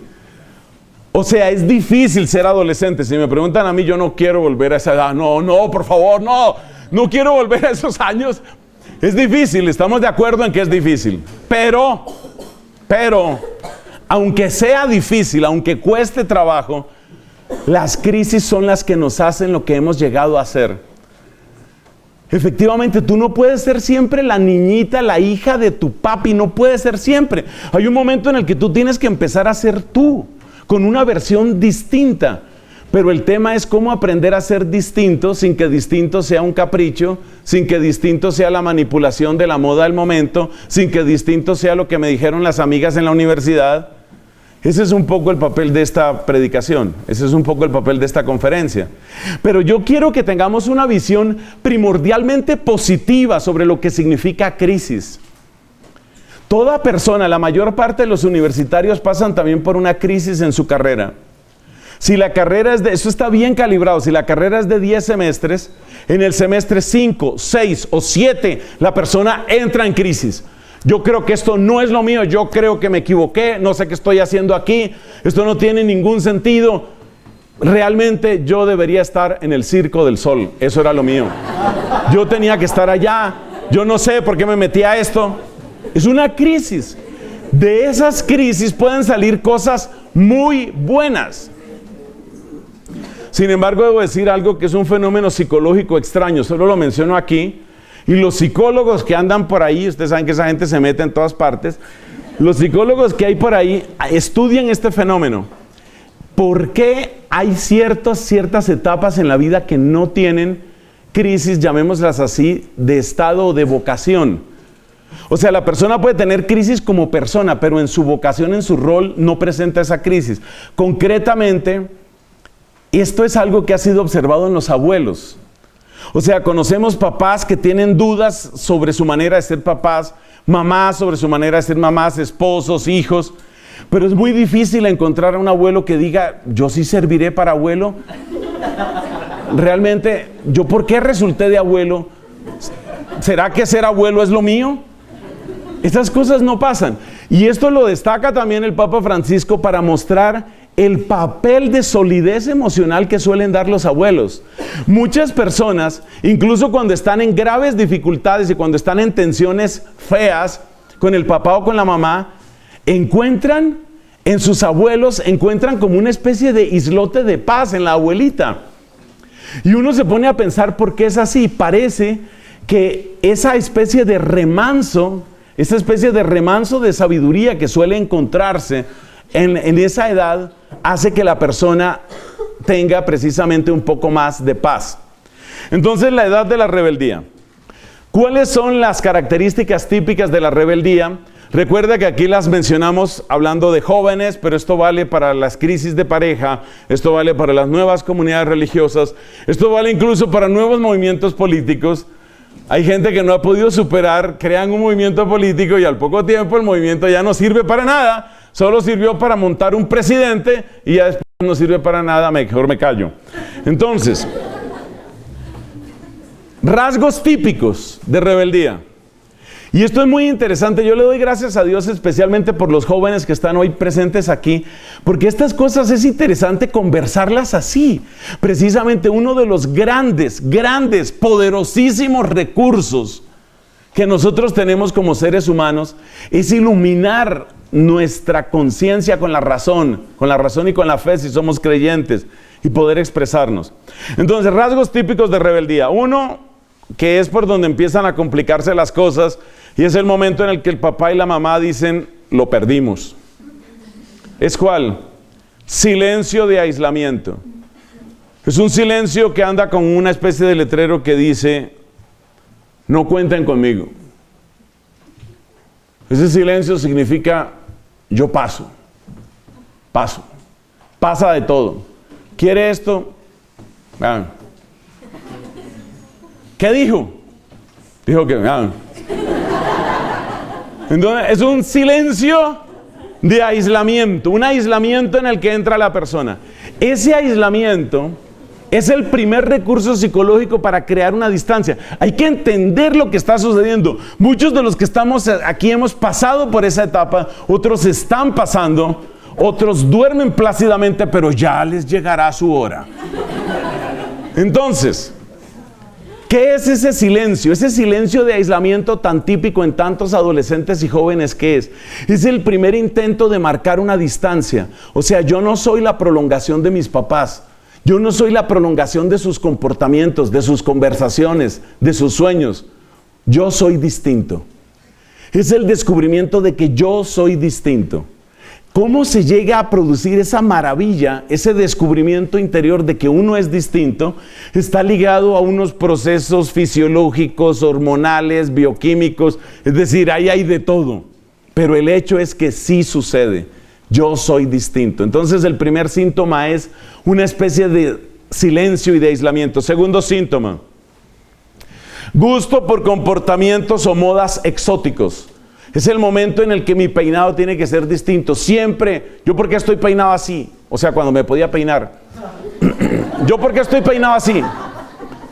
O sea, es difícil ser adolescente. Si me preguntan a mí, yo no quiero volver a esa edad. No, por favor, no quiero volver a esos años. Es difícil, estamos de acuerdo en que es difícil. Pero, aunque sea difícil, aunque cueste trabajo, las crisis son las que nos hacen lo que hemos llegado a ser. Efectivamente, tú no puedes ser siempre la niñita, la hija de tu papi, no puedes ser siempre. Hay un momento en el que tú tienes que empezar a ser tú, con una versión distinta. Pero el tema es cómo aprender a ser distinto sin que distinto sea un capricho, sin que distinto sea la manipulación de la moda del momento, sin que distinto sea lo que me dijeron las amigas en la universidad. Ese es un poco el papel de esta predicación, ese es un poco el papel de esta conferencia. Pero yo quiero que tengamos una visión primordialmente positiva sobre lo que significa crisis. Toda persona, la mayor parte de los universitarios pasan también por una crisis en su carrera. Si la carrera eso está bien calibrado, si la carrera es de 10 semestres, en el semestre 5, 6 o 7, la persona entra en crisis. Yo creo que esto no es lo mío, yo creo que me equivoqué, no sé qué estoy haciendo aquí, esto no tiene ningún sentido. Realmente yo debería estar en el Circo del Sol, eso era lo mío. Yo tenía que estar allá, yo no sé por qué me metí a esto. Es una crisis. De esas crisis pueden salir cosas muy buenas. Sin embargo, debo decir algo que es un fenómeno psicológico extraño, solo lo menciono aquí. Y los psicólogos que andan por ahí, ustedes saben que esa gente se mete en todas partes, los psicólogos que hay por ahí estudian este fenómeno. ¿Por qué hay ciertas etapas en la vida que no tienen crisis, llamémoslas así, de estado o de vocación? O sea, la persona puede tener crisis como persona, pero en su vocación, en su rol, no presenta esa crisis. Concretamente, esto es algo que ha sido observado en los abuelos. O sea, conocemos papás que tienen dudas sobre su manera de ser papás, mamás sobre su manera de ser mamás, esposos, hijos. Pero es muy difícil encontrar a un abuelo que diga, yo sí serviré para abuelo. Realmente, ¿yo por qué resulté de abuelo? ¿Será que ser abuelo es lo mío? Estas cosas no pasan. Y esto lo destaca también el Papa Francisco para mostrar el papel de solidez emocional que suelen dar los abuelos. Muchas personas, incluso cuando están en graves dificultades y cuando están en tensiones feas con el papá o con la mamá, encuentran en sus abuelos, encuentran como una especie de islote de paz en la abuelita. Y uno se pone a pensar por qué es así. Parece que esa especie de remanso, de sabiduría que suele encontrarse en esa edad, hace que la persona tenga precisamente un poco más de paz. Entonces, la edad de la rebeldía. ¿Cuáles son las características típicas de la rebeldía? Recuerda que aquí las mencionamos hablando de jóvenes, pero esto vale para las crisis de pareja, esto vale para las nuevas comunidades religiosas, esto vale incluso para nuevos movimientos políticos. Hay gente que no ha podido superar, crean un movimiento político y al poco tiempo el movimiento ya no sirve para nada, solo sirvió para montar un presidente y ya después no sirve para nada, mejor me callo. Entonces, rasgos típicos de rebeldía. Y esto es muy interesante, yo le doy gracias a Dios especialmente por los jóvenes que están hoy presentes aquí, porque estas cosas es interesante conversarlas así. Precisamente uno de los grandes, poderosísimos recursos que nosotros tenemos como seres humanos es iluminar nuestra conciencia con la razón y con la fe si somos creyentes y poder expresarnos. Entonces, rasgos típicos de rebeldía. Uno, que es por donde empiezan a complicarse las cosas, y es el momento en el que el papá y la mamá dicen, lo perdimos. ¿Es cuál? Silencio de aislamiento. Es un silencio que anda con una especie de letrero que dice, no cuenten conmigo. Ese silencio significa, yo paso, pasa de todo. ¿Quiere esto? Vean. ¿Qué dijo? Dijo que vean. Entonces es un silencio de aislamiento, un aislamiento en el que entra la persona. Ese aislamiento es el primer recurso psicológico para crear una distancia. Hay que entender lo que está sucediendo. Muchos de los que estamos aquí hemos pasado por esa etapa, otros están pasando, otros duermen plácidamente, pero ya les llegará su hora. Entonces, ¿qué es ese silencio? Ese silencio de aislamiento tan típico en tantos adolescentes y jóvenes, ¿qué es? Es el primer intento de marcar una distancia. O sea, yo no soy la prolongación de mis papás. Yo no soy la prolongación de sus comportamientos, de sus conversaciones, de sus sueños. Yo soy distinto. Es el descubrimiento de que yo soy distinto. ¿Cómo se llega a producir esa maravilla, ese descubrimiento interior de que uno es distinto? Está ligado a unos procesos fisiológicos, hormonales, bioquímicos, es decir, ahí hay de todo. Pero el hecho es que sí sucede. Yo soy distinto. Entonces el primer síntoma es una especie de silencio y de aislamiento. Segundo síntoma, gusto por comportamientos o modas exóticos. Es el momento en el que mi peinado tiene que ser distinto. Siempre, ¿yo por qué estoy peinado así? O sea, cuando me podía peinar. ¿Yo por qué estoy peinado así?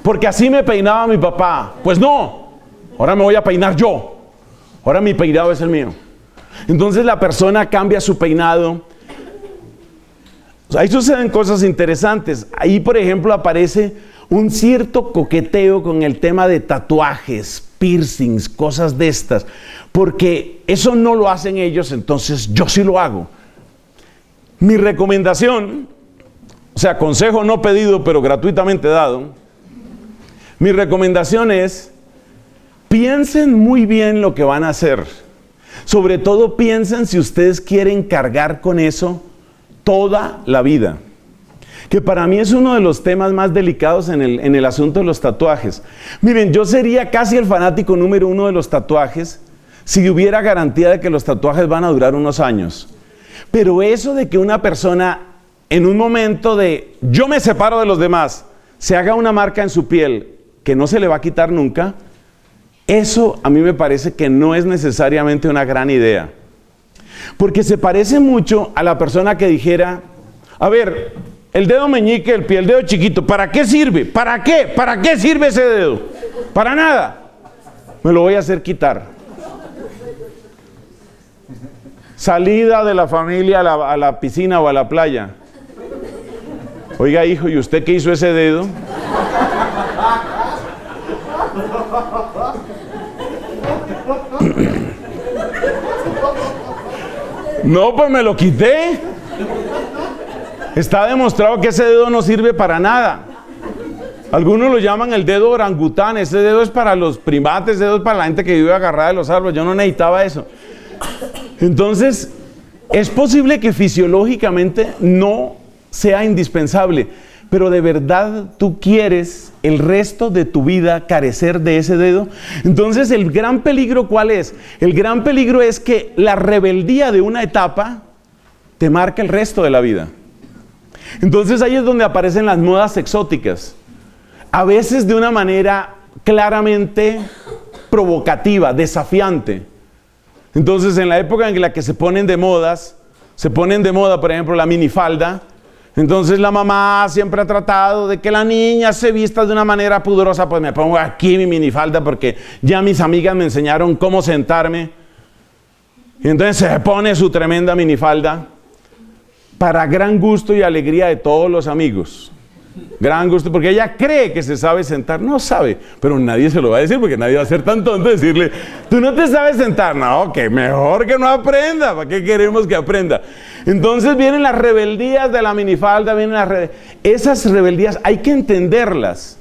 Porque así me peinaba mi papá. Pues no, ahora me voy a peinar yo. Ahora mi peinado es el mío. Entonces la persona cambia su peinado. Ahí suceden cosas interesantes. Ahí, por ejemplo, aparece un cierto coqueteo con el tema de tatuajes, piercings, cosas de estas. Porque eso no lo hacen ellos, entonces yo sí lo hago. Mi recomendación, o sea, consejo no pedido, pero gratuitamente dado. Mi recomendación es, piensen muy bien lo que van a hacer. Sobre todo piensen si ustedes quieren cargar con eso toda la vida. Que para mí es uno de los temas más delicados en el asunto de los tatuajes. Miren, yo sería casi el fanático número 1 de los tatuajes si hubiera garantía de que los tatuajes van a durar unos años. Pero eso de que una persona en un momento de yo me separo de los demás, se haga una marca en su piel que no se le va a quitar nunca, eso a mí me parece que no es necesariamente una gran idea. Porque se parece mucho a la persona que dijera, a ver, el dedo meñique, el pie, el dedo chiquito, ¿para qué sirve? ¿Para qué? ¿Para qué sirve ese dedo? Para nada. Me lo voy a hacer quitar. Salida de la familia a la piscina o a la playa. Oiga, hijo, ¿y usted qué hizo ese dedo? No, pues me lo quité. Está demostrado que ese dedo no sirve para nada. Algunos lo llaman el dedo orangután. Ese dedo es para los primates, ese dedo es para la gente que vive agarrada de los árboles. Yo no necesitaba eso. Entonces, es posible que fisiológicamente no sea indispensable, pero de verdad tú quieres el resto de tu vida carecer de ese dedo. Entonces, el gran peligro, ¿cuál es? El gran peligro es que la rebeldía de una etapa te marca el resto de la vida. Entonces ahí es donde aparecen las modas exóticas, a veces de una manera claramente provocativa, desafiante. Entonces en la época en la que se ponen de moda, por ejemplo, la minifalda. Entonces la mamá siempre ha tratado de que la niña se vista de una manera pudorosa. Pues me pongo aquí mi minifalda porque ya mis amigas me enseñaron cómo sentarme. Y entonces se pone su tremenda minifalda, para gran gusto y alegría de todos los amigos. Gran gusto, porque ella cree que se sabe sentar. No sabe, pero nadie se lo va a decir, porque nadie va a ser tan tonto de decirle, tú no te sabes sentar. No, que mejor que no aprenda. ¿Para qué queremos que aprenda? Entonces vienen las rebeldías de la minifalda, esas rebeldías hay que entenderlas.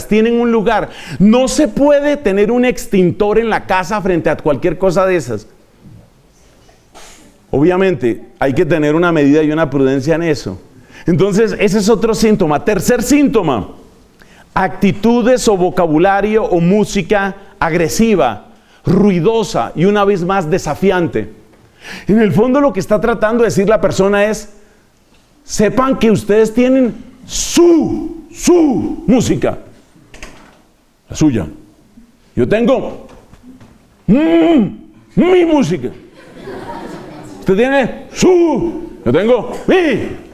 Tienen un lugar. No se puede tener un extintor en la casa frente a cualquier cosa de esas. Obviamente hay que tener una medida y una prudencia en eso. Entonces ese es otro síntoma. Tercer síntoma, actitudes o vocabulario o música agresiva, ruidosa y una vez más desafiante. En el fondo lo que está tratando de decir la persona es, sepan que ustedes tienen su música, la suya. Yo tengo mi música. Usted tiene yo tengo mi.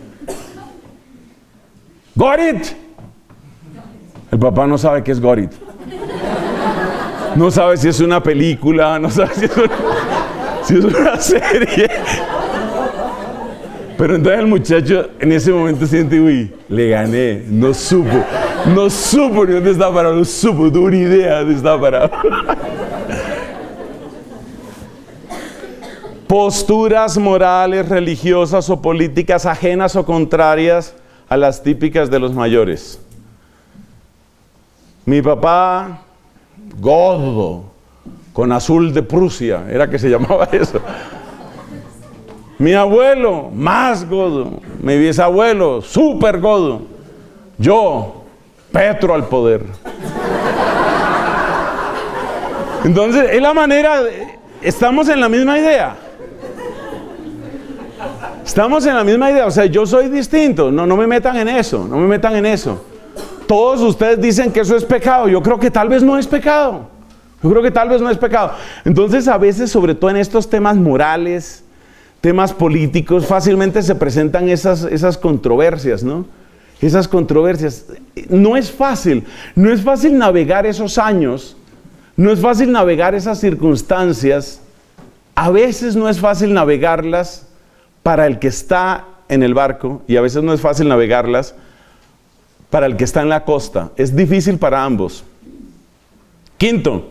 Got it. El papá no sabe qué es got it. No sabe si es una película, no sabe si es una serie. Pero entonces el muchacho en ese momento siente, uy, le gané, no supo ni dónde estaba parado, no tuvo ni idea de dónde estaba parado. Posturas morales, religiosas o políticas ajenas o contrarias a las típicas de los mayores. Mi papá, godo, con azul de Prusia, era que se llamaba eso. Mi abuelo, más godo. Mi bisabuelo, súper godo. Yo, Petro al poder. Entonces, es la manera, estamos en la misma idea. Estamos en la misma idea, o sea, yo soy distinto, no me metan en eso, Todos ustedes dicen que eso es pecado, yo creo que tal vez no es pecado. Entonces, a veces, sobre todo en estos temas morales, temas políticos, fácilmente se presentan esas controversias, ¿no? Esas controversias. No es fácil navegar esos años, no es fácil navegar esas circunstancias. A veces no es fácil navegarlas para el que está en el barco y a veces no es fácil navegarlas para el que está en la costa. Es difícil para ambos. Quinto,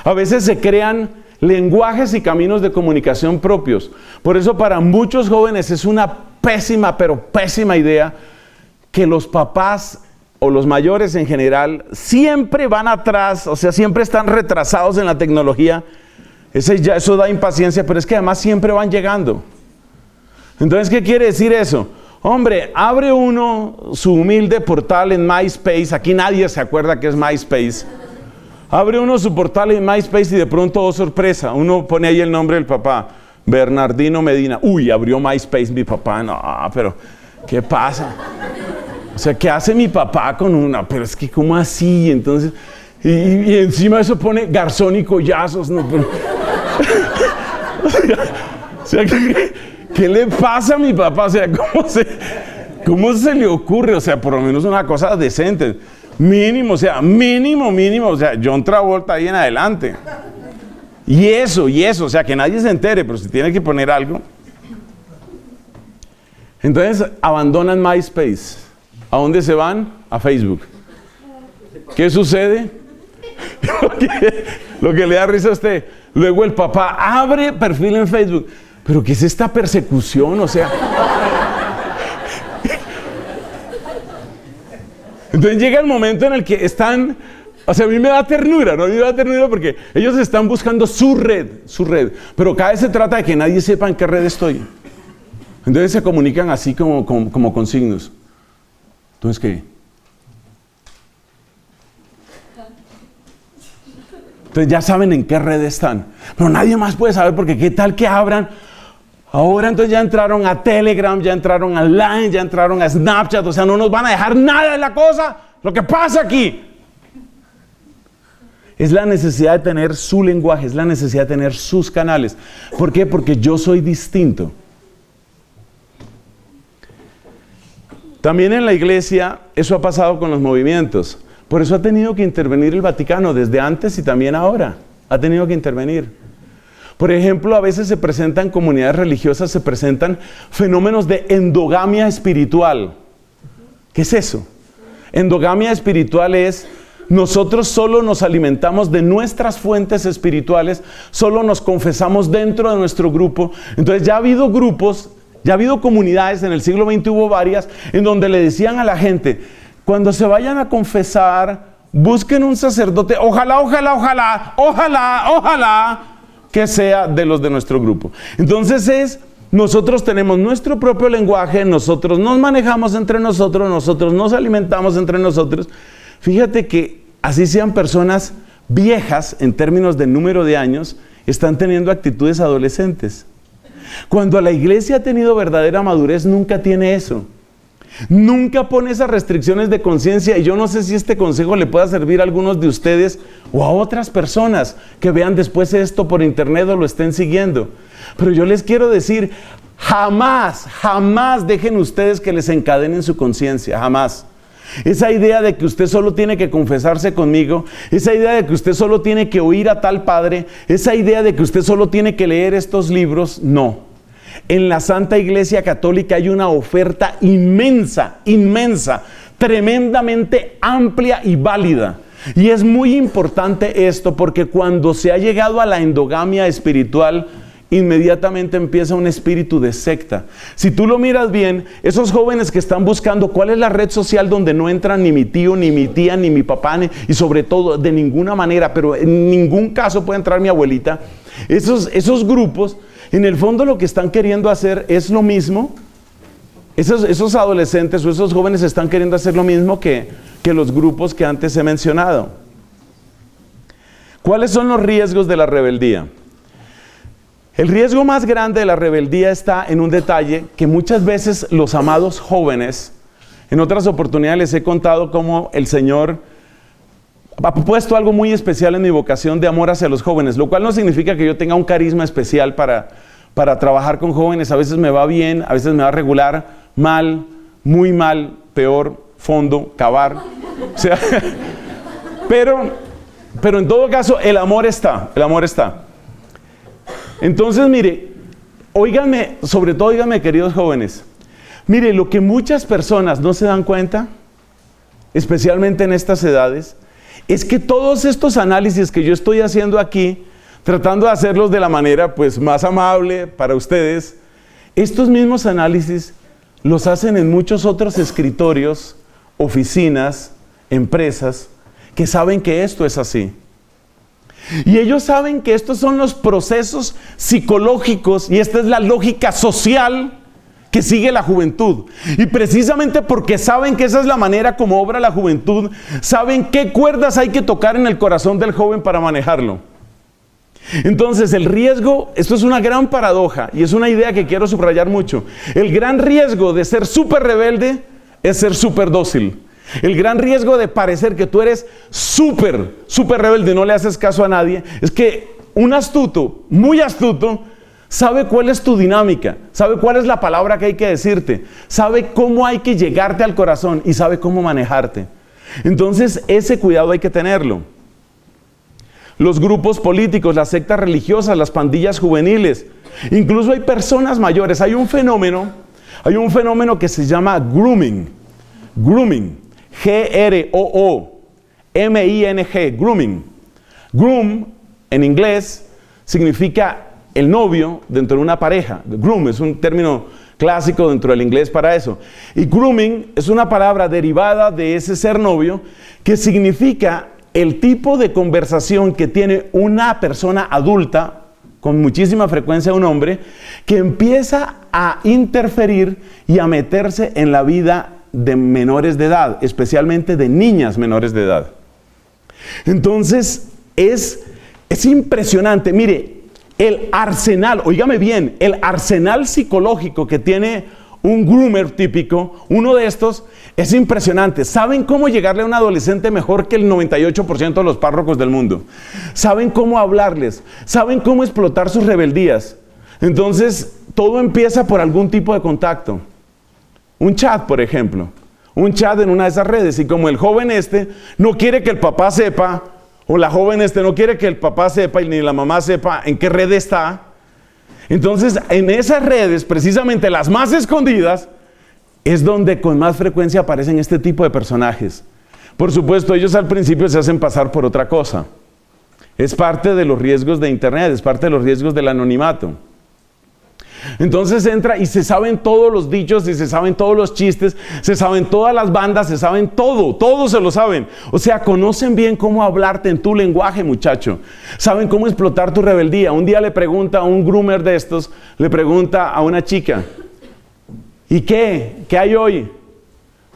a veces se crean lenguajes y caminos de comunicación propios. Por eso para muchos jóvenes es una pésima, pero pésima idea que los papás o los mayores en general siempre van atrás, o sea, siempre están retrasados en la tecnología. Eso da impaciencia, pero es que además siempre van llegando. Entonces, ¿qué quiere decir eso? Hombre, abre uno su humilde portal en MySpace. Aquí nadie se acuerda que es MySpace. Abre uno su portal en MySpace y de pronto, oh sorpresa, uno pone ahí el nombre del papá, Bernardino Medina. Uy, abrió MySpace mi papá. No, pero ¿qué pasa? O sea, ¿qué hace mi papá con una? Pero es que, ¿cómo así? Entonces, y encima de eso pone Garzón y Collazos. No, pero, o sea, ¿qué le pasa a mi papá? O sea, ¿cómo se le ocurre? O sea, por lo menos una cosa decente. Mínimo, o sea, John Travolta ahí en adelante. Y eso, o sea, que nadie se entere, pero si tiene que poner algo. Entonces, abandonan MySpace. ¿A dónde se van? A Facebook. ¿Qué sucede? Lo que le da risa a usted. Luego el papá abre perfil en Facebook. ¿Pero qué es esta persecución? O sea... Entonces llega el momento en el que están, o sea, a mí me da ternura, ¿no? A mí me da ternura porque ellos están buscando su red, pero cada vez se trata de que nadie sepa en qué red estoy. Entonces se comunican así como con signos. Entonces, ¿qué? Entonces ya saben en qué red están, pero nadie más puede saber porque qué tal que abran. Ahora entonces ya entraron a Telegram, ya entraron a Line, ya entraron a Snapchat, o sea, no nos van a dejar nada de la cosa. Lo que pasa aquí es la necesidad de tener su lenguaje, es la necesidad de tener sus canales. ¿Por qué? Porque yo soy distinto. También en la iglesia eso ha pasado con los movimientos. Por eso ha tenido que intervenir el Vaticano desde antes y también ahora. Ha tenido que intervenir. Por ejemplo, a veces se presentan comunidades religiosas, se presentan fenómenos de endogamia espiritual. ¿Qué es eso? Endogamia espiritual es, nosotros solo nos alimentamos de nuestras fuentes espirituales, solo nos confesamos dentro de nuestro grupo. Entonces ya ha habido grupos, ya ha habido comunidades, en el siglo XX hubo varias, en donde le decían a la gente, cuando se vayan a confesar, busquen un sacerdote, ojalá, que sea de los de nuestro grupo. Entonces nosotros tenemos nuestro propio lenguaje, nosotros nos manejamos entre nosotros nos alimentamos entre nosotros. Fíjate que así sean personas viejas en términos de número de años, están teniendo actitudes adolescentes. Cuando la iglesia ha tenido verdadera madurez, nunca tiene eso. Nunca pone esas restricciones de conciencia, y yo no sé si este consejo le pueda servir a algunos de ustedes o a otras personas que vean después esto por internet o lo estén siguiendo. Pero yo les quiero decir, jamás dejen ustedes que les encadenen su conciencia, jamás. Esa idea de que usted solo tiene que confesarse conmigo, esa idea de que usted solo tiene que oír a tal padre, esa idea de que usted solo tiene que leer estos libros, no. En la Santa Iglesia Católica hay una oferta inmensa, tremendamente amplia y válida. Y es muy importante esto porque cuando se ha llegado a la endogamia espiritual, inmediatamente empieza un espíritu de secta. Si tú lo miras bien, esos jóvenes que están buscando cuál es la red social donde no entran ni mi tío, ni mi tía, ni mi papá, y sobre todo de ninguna manera, pero en ningún caso puede entrar mi abuelita, esos grupos, en el fondo lo que están queriendo hacer es lo mismo. Esos adolescentes o esos jóvenes están queriendo hacer lo mismo que los grupos que antes he mencionado. ¿Cuáles son los riesgos de la rebeldía? El riesgo más grande de la rebeldía está en un detalle que muchas veces los amados jóvenes, en otras oportunidades les he contado cómo el Señor ha puesto algo muy especial en mi vocación de amor hacia los jóvenes, lo cual no significa que yo tenga un carisma especial para para trabajar con jóvenes. A veces me va bien, a veces me va regular, mal, muy mal, peor, fondo, cavar. O sea, pero en todo caso, el amor está. Entonces, mire, óiganme, sobre todo óiganme, queridos jóvenes. Mire, lo que muchas personas no se dan cuenta, especialmente en estas edades, es que todos estos análisis que yo estoy haciendo aquí, tratando de hacerlos de la manera pues más amable para ustedes, estos mismos análisis los hacen en muchos otros escritorios, oficinas, empresas, que saben que esto es así. Y ellos saben que estos son los procesos psicológicos y esta es la lógica social que sigue la juventud. Y precisamente porque saben que esa es la manera como obra la juventud, saben qué cuerdas hay que tocar en el corazón del joven para manejarlo. Entonces el riesgo, esto es una gran paradoja y es una idea que quiero subrayar mucho. El gran riesgo de ser súper rebelde es ser súper dócil. El gran riesgo de parecer que tú eres súper rebelde y no le haces caso a nadie, es que un astuto, muy astuto, sabe cuál es tu dinámica, sabe cuál es la palabra que hay que decirte, sabe cómo hay que llegarte al corazón y sabe cómo manejarte. Entonces ese cuidado hay que tenerlo. Los grupos políticos, las sectas religiosas, las pandillas juveniles, incluso hay personas mayores. Hay un fenómeno que se llama grooming, G-R-O-O-M-I-N-G, grooming. Groom en inglés significa el novio dentro de una pareja. Groom es un término clásico dentro del inglés para eso. Y grooming es una palabra derivada de ese ser novio que significa el tipo de conversación que tiene una persona adulta, con muchísima frecuencia un hombre, que empieza a interferir y a meterse en la vida de menores de edad, especialmente de niñas menores de edad. Entonces es impresionante. Mire, el arsenal, óigame bien, el arsenal psicológico que tiene un groomer típico, uno de estos, es impresionante. ¿Saben cómo llegarle a un adolescente mejor que el 98% de los párrocos del mundo? ¿Saben cómo hablarles? ¿Saben cómo explotar sus rebeldías? Entonces, todo empieza por algún tipo de contacto. Un chat, por ejemplo. Un chat en una de esas redes. Y como el joven no quiere que el papá sepa, o la joven no quiere que el papá sepa y ni la mamá sepa en qué red está, entonces en esas redes, precisamente las más escondidas, es donde con más frecuencia aparecen este tipo de personajes. Por supuesto, ellos al principio se hacen pasar por otra cosa. Es parte de los riesgos de Internet, es parte de los riesgos del anonimato. Entonces entra y se saben todos los dichos y se saben todos los chistes, se saben todas las bandas, se saben todo se lo saben. O sea, conocen bien cómo hablarte en tu lenguaje, muchacho. Saben cómo explotar tu rebeldía. Un día le pregunta a un groomer de estos, le pregunta a una chica, ¿y qué? ¿Qué hay hoy?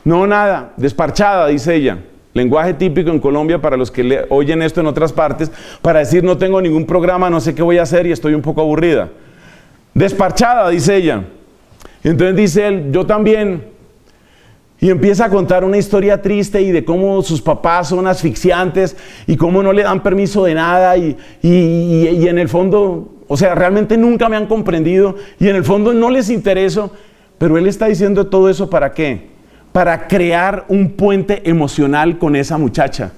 No, nada, desparchada, dice ella. Lenguaje típico en Colombia para los que oyen esto en otras partes, para decir no tengo ningún programa, no sé qué voy a hacer y estoy un poco aburrida. Desparchada, dice ella. Entonces dice él, yo también. Y empieza a contar una historia triste y de cómo sus papás son asfixiantes y cómo no le dan permiso de nada y en el fondo, o sea, realmente nunca me han comprendido y en el fondo no les intereso. Pero él está diciendo todo eso ¿para qué? Para crear un puente emocional con esa muchacha.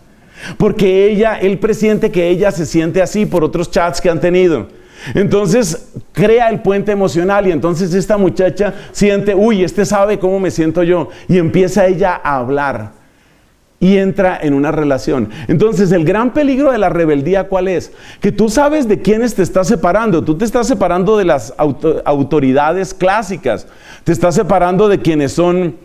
Porque él presiente que ella se siente así por otros chats que han tenido. Entonces crea el puente emocional y entonces esta muchacha siente, uy, sabe cómo me siento yo, y empieza ella a hablar y entra en una relación. Entonces el gran peligro de la rebeldía, ¿cuál es? Que tú sabes de quiénes te estás separando. Tú te estás separando de las autoridades clásicas, te estás separando de quienes son,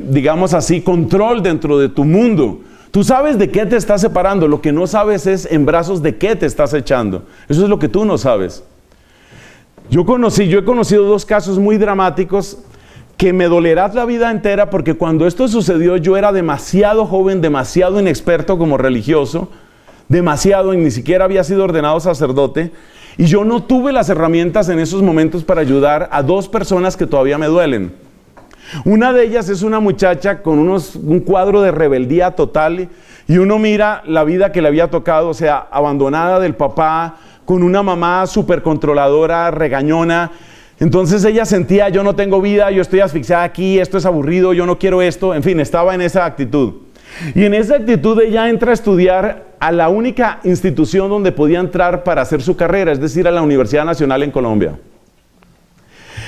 digamos así, control dentro de tu mundo. Tú sabes de qué te estás separando, lo que no sabes es en brazos de qué te estás echando. Eso es lo que tú no sabes. Yo he conocido dos casos muy dramáticos que me dolerá la vida entera porque cuando esto sucedió yo era demasiado joven, demasiado inexperto como religioso, demasiado, y ni siquiera había sido ordenado sacerdote, y yo no tuve las herramientas en esos momentos para ayudar a dos personas que todavía me duelen. Una de ellas es una muchacha con un cuadro de rebeldía total y uno mira la vida que le había tocado, o sea, abandonada del papá, con una mamá súper controladora, regañona. Entonces ella sentía, yo no tengo vida, yo estoy asfixiada aquí, esto es aburrido, yo no quiero esto. En fin, estaba en esa actitud. Y en esa actitud ella entra a estudiar a la única institución donde podía entrar para hacer su carrera, es decir, a la Universidad Nacional en Colombia.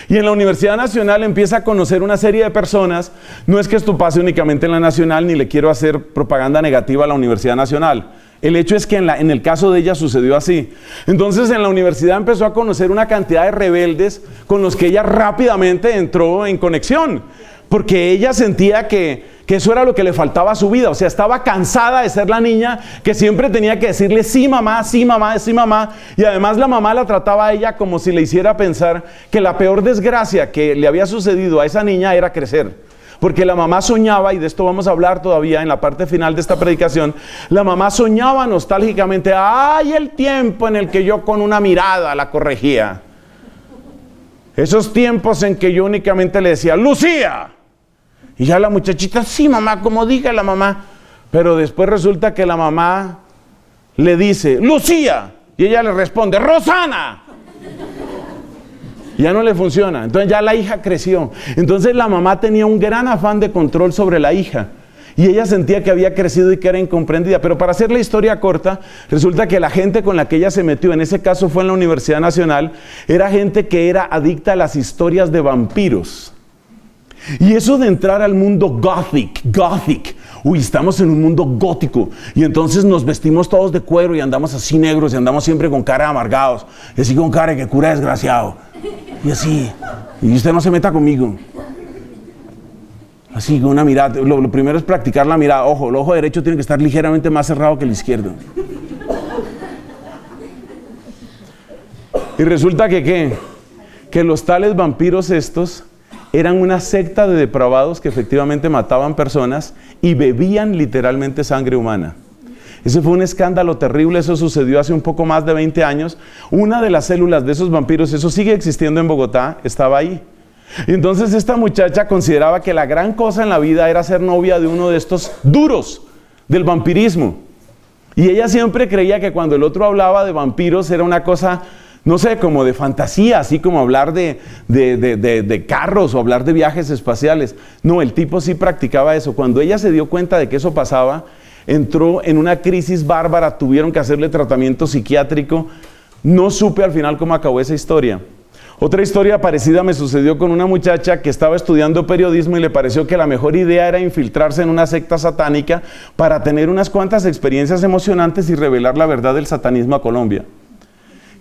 Y en la Universidad Nacional empieza a conocer una serie de personas. No es que esto pase únicamente en la Nacional, ni le quiero hacer propaganda negativa a la Universidad Nacional. El hecho es que en el caso de ella sucedió así. Entonces en la universidad empezó a conocer una cantidad de rebeldes con los que ella rápidamente entró en conexión. Porque ella sentía que eso era lo que le faltaba a su vida. O sea, estaba cansada de ser la niña que siempre tenía que decirle sí mamá, sí mamá, sí mamá. Y además la mamá la trataba a ella como si le hiciera pensar que la peor desgracia que le había sucedido a esa niña era crecer. Porque la mamá soñaba, y de esto vamos a hablar todavía en la parte final de esta predicación, la mamá soñaba nostálgicamente, ¡ay, el tiempo en el que yo con una mirada la corregía! Esos tiempos en que yo únicamente le decía, ¡Lucía! Y ya la muchachita, sí mamá, como diga la mamá. Pero después resulta que la mamá le dice, ¡Lucía! Y ella le responde, ¡Rosana! Ya no le funciona. Entonces ya la hija creció. Entonces la mamá tenía un gran afán de control sobre la hija. Y ella sentía que había crecido y que era incomprendida. Pero para hacer la historia corta, resulta que la gente con la que ella se metió, en ese caso fue en la Universidad Nacional, era gente que era adicta a las historias de vampiros. Y eso de entrar al mundo gothic, uy, estamos en un mundo gótico, y entonces nos vestimos todos de cuero y andamos así negros y andamos siempre con cara de amargados, y así con cara de que cura desgraciado, y así, y usted no se meta conmigo. Así, con una mirada, lo primero es practicar la mirada. Ojo, el ojo derecho tiene que estar ligeramente más cerrado que el izquierdo. Y resulta que los tales vampiros estos eran una secta de depravados que efectivamente mataban personas y bebían literalmente sangre humana. Ese fue un escándalo terrible, eso sucedió hace un poco más de 20 años. Una de las células de esos vampiros, eso sigue existiendo en Bogotá, estaba ahí. Y entonces esta muchacha consideraba que la gran cosa en la vida era ser novia de uno de estos duros del vampirismo. Y ella siempre creía que cuando el otro hablaba de vampiros era una cosa, no sé, como de fantasía, así como hablar de carros o hablar de viajes espaciales. No, el tipo sí practicaba eso. Cuando ella se dio cuenta de que eso pasaba, entró en una crisis bárbara, tuvieron que hacerle tratamiento psiquiátrico. No supe al final cómo acabó esa historia. Otra historia parecida me sucedió con una muchacha que estaba estudiando periodismo y le pareció que la mejor idea era infiltrarse en una secta satánica para tener unas cuantas experiencias emocionantes y revelar la verdad del satanismo a Colombia.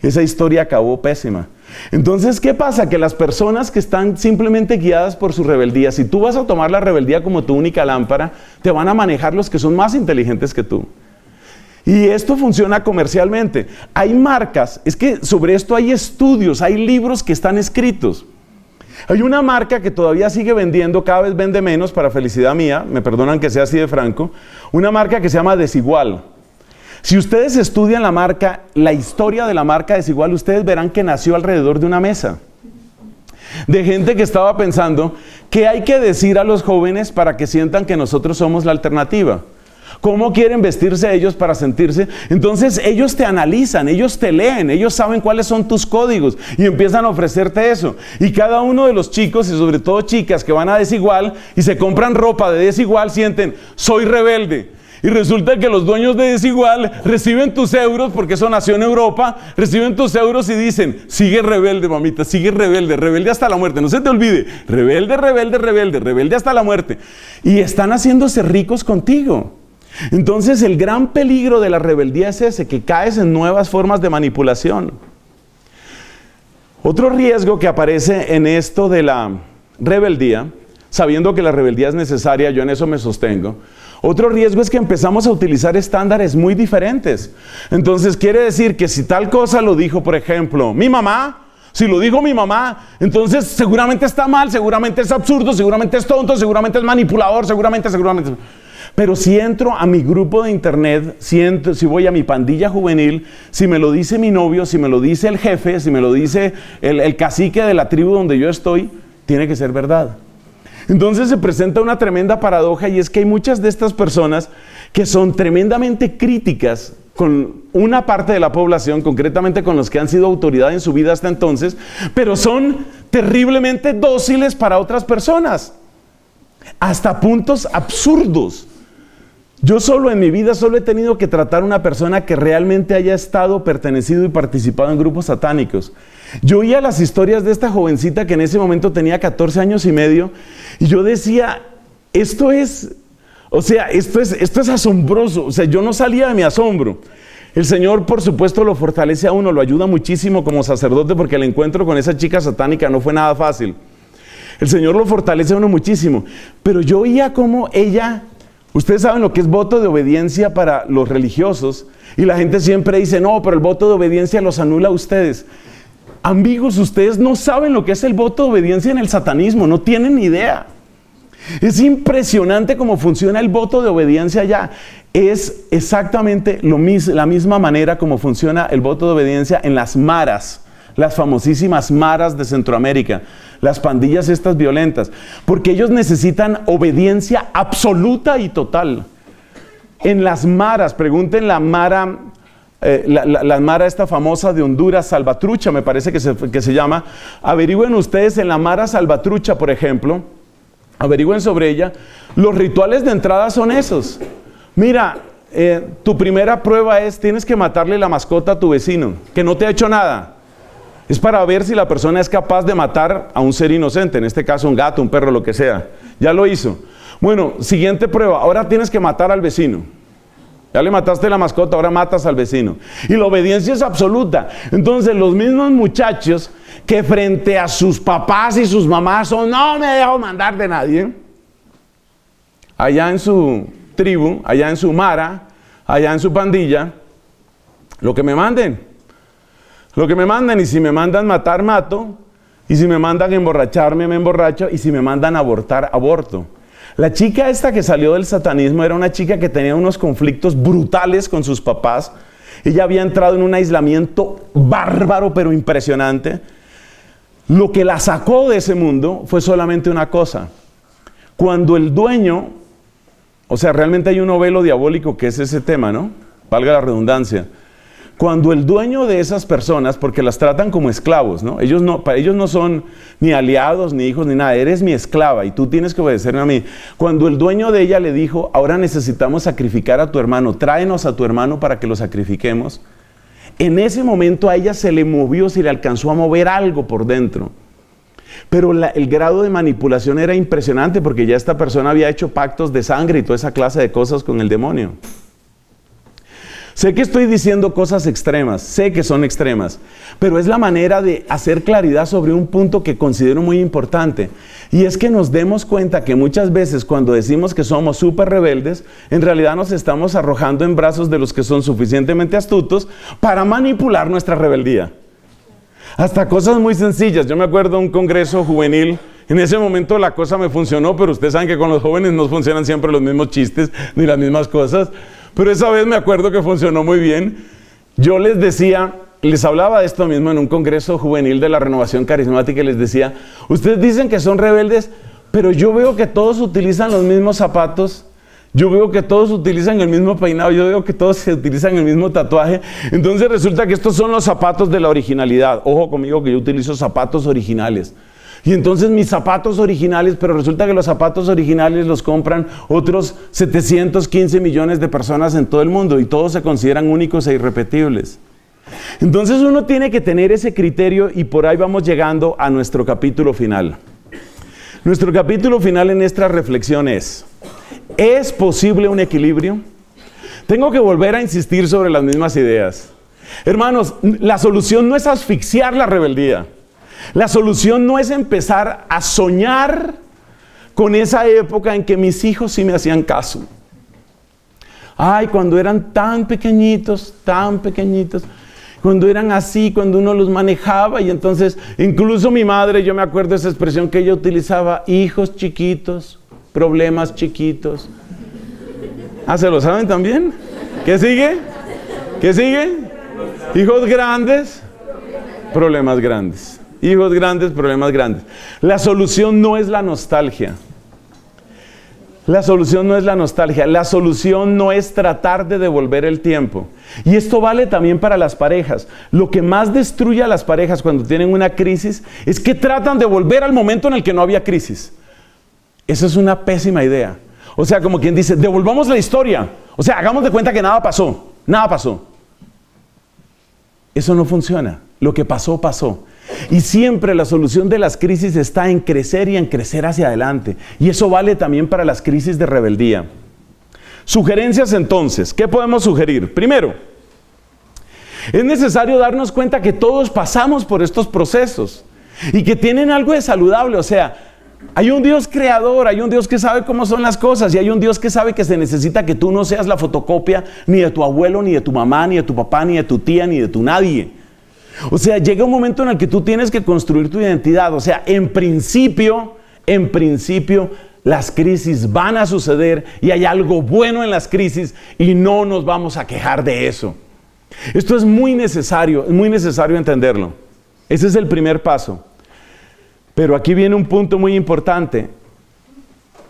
Esa historia acabó pésima. Entonces, ¿qué pasa? Que las personas que están simplemente guiadas por su rebeldía, si tú vas a tomar la rebeldía como tu única lámpara, te van a manejar los que son más inteligentes que tú. Y esto funciona comercialmente. Hay marcas, es que sobre esto hay estudios, hay libros que están escritos. Hay una marca que todavía sigue vendiendo, cada vez vende menos, para felicidad mía, me perdonan que sea así de franco, una marca que se llama Desigual. Si ustedes estudian la marca, la historia de la marca Desigual, ustedes verán que nació alrededor de una mesa. De gente que estaba pensando, ¿qué hay que decir a los jóvenes para que sientan que nosotros somos la alternativa? ¿Cómo quieren vestirse ellos para sentirse? Entonces ellos te analizan, ellos te leen, ellos saben cuáles son tus códigos y empiezan a ofrecerte eso. Y cada uno de los chicos, y sobre todo chicas que van a Desigual y se compran ropa de Desigual, sienten, soy rebelde. Y resulta que los dueños de Desigual reciben tus euros, porque eso nació en Europa, reciben tus euros y dicen, sigue rebelde mamita, sigue rebelde, rebelde hasta la muerte, no se te olvide, rebelde, rebelde, rebelde, rebelde hasta la muerte. Y están haciéndose ricos contigo. Entonces el gran peligro de la rebeldía es ese, que caes en nuevas formas de manipulación. Otro riesgo que aparece en esto de la rebeldía, sabiendo que la rebeldía es necesaria, yo en eso me sostengo. Otro riesgo es que empezamos a utilizar estándares muy diferentes. Entonces quiere decir que si tal cosa lo dijo, por ejemplo, mi mamá, si lo dijo mi mamá, entonces seguramente está mal, seguramente es absurdo, seguramente es tonto, seguramente es manipulador, seguramente. Pero si entro a mi grupo de internet, si voy a mi pandilla juvenil, si me lo dice mi novio, si me lo dice el jefe, si me lo dice el cacique de la tribu donde yo estoy, tiene que ser verdad. Entonces se presenta una tremenda paradoja, y es que hay muchas de estas personas que son tremendamente críticas con una parte de la población, concretamente con los que han sido autoridad en su vida hasta entonces, pero son terriblemente dóciles para otras personas, hasta puntos absurdos. Yo en mi vida solo he tenido que tratar a una persona que realmente haya estado, pertenecido y participado en grupos satánicos. Yo oía las historias de esta jovencita que en ese momento tenía 14 años y medio, y yo decía, esto es asombroso. O sea, yo no salía de mi asombro. El Señor, por supuesto, lo fortalece a uno, lo ayuda muchísimo como sacerdote, porque el encuentro con esa chica satánica no fue nada fácil. El Señor lo fortalece a uno muchísimo. Pero yo oía como ella, ustedes saben lo que es voto de obediencia para los religiosos, y la gente siempre dice, no, pero el voto de obediencia los anula a ustedes. Amigos, ustedes no saben lo que es el voto de obediencia en el satanismo, no tienen ni idea. Es impresionante cómo funciona el voto de obediencia allá. Es exactamente la misma manera como funciona el voto de obediencia en las maras, las famosísimas maras de Centroamérica, las pandillas estas violentas, porque ellos necesitan obediencia absoluta y total. En las maras, pregunten la mara, la mara esta famosa de Honduras, Salvatrucha, me parece que se llama. Averigüen ustedes en la mara Salvatrucha, por ejemplo, averigüen sobre ella. Los rituales de entrada son esos. Mira, tu primera prueba es, tienes que matarle la mascota a tu vecino, que no te ha hecho nada. Es para ver si la persona es capaz de matar a un ser inocente, en este caso un gato, un perro, lo que sea. Ya lo hizo. Bueno, siguiente prueba, ahora tienes que matar al vecino. Ya le mataste la mascota, ahora matas al vecino. Y la obediencia es absoluta. Entonces los mismos muchachos que frente a sus papás y sus mamás son, no me dejo mandar de nadie, allá en su tribu, allá en su mara, allá en su pandilla, lo que me manden, y si me mandan matar, mato, y si me mandan emborracharme, me emborracho, y si me mandan abortar, aborto. La chica esta que salió del satanismo era una chica que tenía unos conflictos brutales con sus papás. Ella había entrado en un aislamiento bárbaro pero impresionante. Lo que la sacó de ese mundo fue solamente una cosa. Cuando el dueño, o sea, realmente hay un novelo diabólico que es ese tema, ¿no? Valga la redundancia. Cuando el dueño de esas personas, porque las tratan como esclavos, ¿no? Para ellos no son ni aliados, ni hijos, ni nada. Eres mi esclava y tú tienes que obedecerme a mí. Cuando el dueño de ella le dijo, ahora necesitamos sacrificar a tu hermano, tráenos a tu hermano para que lo sacrifiquemos. En ese momento a ella se le movió, se le alcanzó a mover algo por dentro. Pero el grado de manipulación era impresionante porque ya esta persona había hecho pactos de sangre y toda esa clase de cosas con el demonio. Sé que estoy diciendo cosas extremas, sé que son extremas, pero es la manera de hacer claridad sobre un punto que considero muy importante. Y es que nos demos cuenta que muchas veces cuando decimos que somos súper rebeldes, en realidad nos estamos arrojando en brazos de los que son suficientemente astutos para manipular nuestra rebeldía. Hasta cosas muy sencillas. Yo me acuerdo de un congreso juvenil. En ese momento la cosa me funcionó, pero ustedes saben que con los jóvenes no funcionan siempre los mismos chistes ni las mismas cosas. Pero esa vez me acuerdo que funcionó muy bien. Yo les decía, les hablaba de esto mismo en un congreso juvenil de la Renovación Carismática y les decía, ustedes dicen que son rebeldes, pero yo veo que todos utilizan los mismos zapatos, yo veo que todos utilizan el mismo peinado, yo veo que todos se utilizan el mismo tatuaje. Entonces resulta que estos son los zapatos de la originalidad. Ojo conmigo que yo utilizo zapatos originales. Y entonces mis zapatos originales, pero resulta que los zapatos originales los compran otros 715 millones de personas en todo el mundo y todos se consideran únicos e irrepetibles. Entonces uno tiene que tener ese criterio y por ahí vamos llegando a nuestro capítulo final. Nuestro capítulo final en esta reflexión ¿es posible un equilibrio? Tengo que volver a insistir sobre las mismas ideas. Hermanos, la solución no es asfixiar la rebeldía. La solución no es empezar a soñar con esa época en que mis hijos sí me hacían caso. Ay, cuando eran tan pequeñitos, cuando eran así, cuando uno los manejaba y entonces, incluso mi madre, yo me acuerdo de esa expresión que ella utilizaba, hijos chiquitos, problemas chiquitos. Ah, ¿se lo saben también? ¿Qué sigue? ¿Qué sigue? Hijos grandes, problemas grandes. Hijos grandes, problemas grandes. La solución no es la nostalgia. La solución no es la nostalgia, la solución no es tratar de devolver el tiempo. Y esto vale también para las parejas. Lo que más destruye a las parejas cuando tienen una crisis es que tratan de volver al momento en el que no había crisis. Eso es una pésima idea. O sea, como quien dice, devolvamos la historia. O sea, hagamos de cuenta que nada pasó. Nada pasó. Eso no funciona. Lo que pasó, pasó. Y siempre la solución de las crisis está en crecer y en crecer hacia adelante. Y eso vale también para las crisis de rebeldía. Sugerencias entonces. ¿Qué podemos sugerir? Primero, es necesario darnos cuenta que todos pasamos por estos procesos y que tienen algo de saludable. O sea, hay un Dios creador, hay un Dios que sabe cómo son las cosas y hay un Dios que sabe que se necesita que tú no seas la fotocopia ni de tu abuelo, ni de tu mamá, ni de tu papá, ni de tu tía, ni de tu nadie. O sea, llega un momento en el que tú tienes que construir tu identidad. O sea, en principio, las crisis van a suceder y hay algo bueno en las crisis y no nos vamos a quejar de eso. Esto es muy necesario entenderlo. Ese es el primer paso. Pero aquí viene un punto muy importante.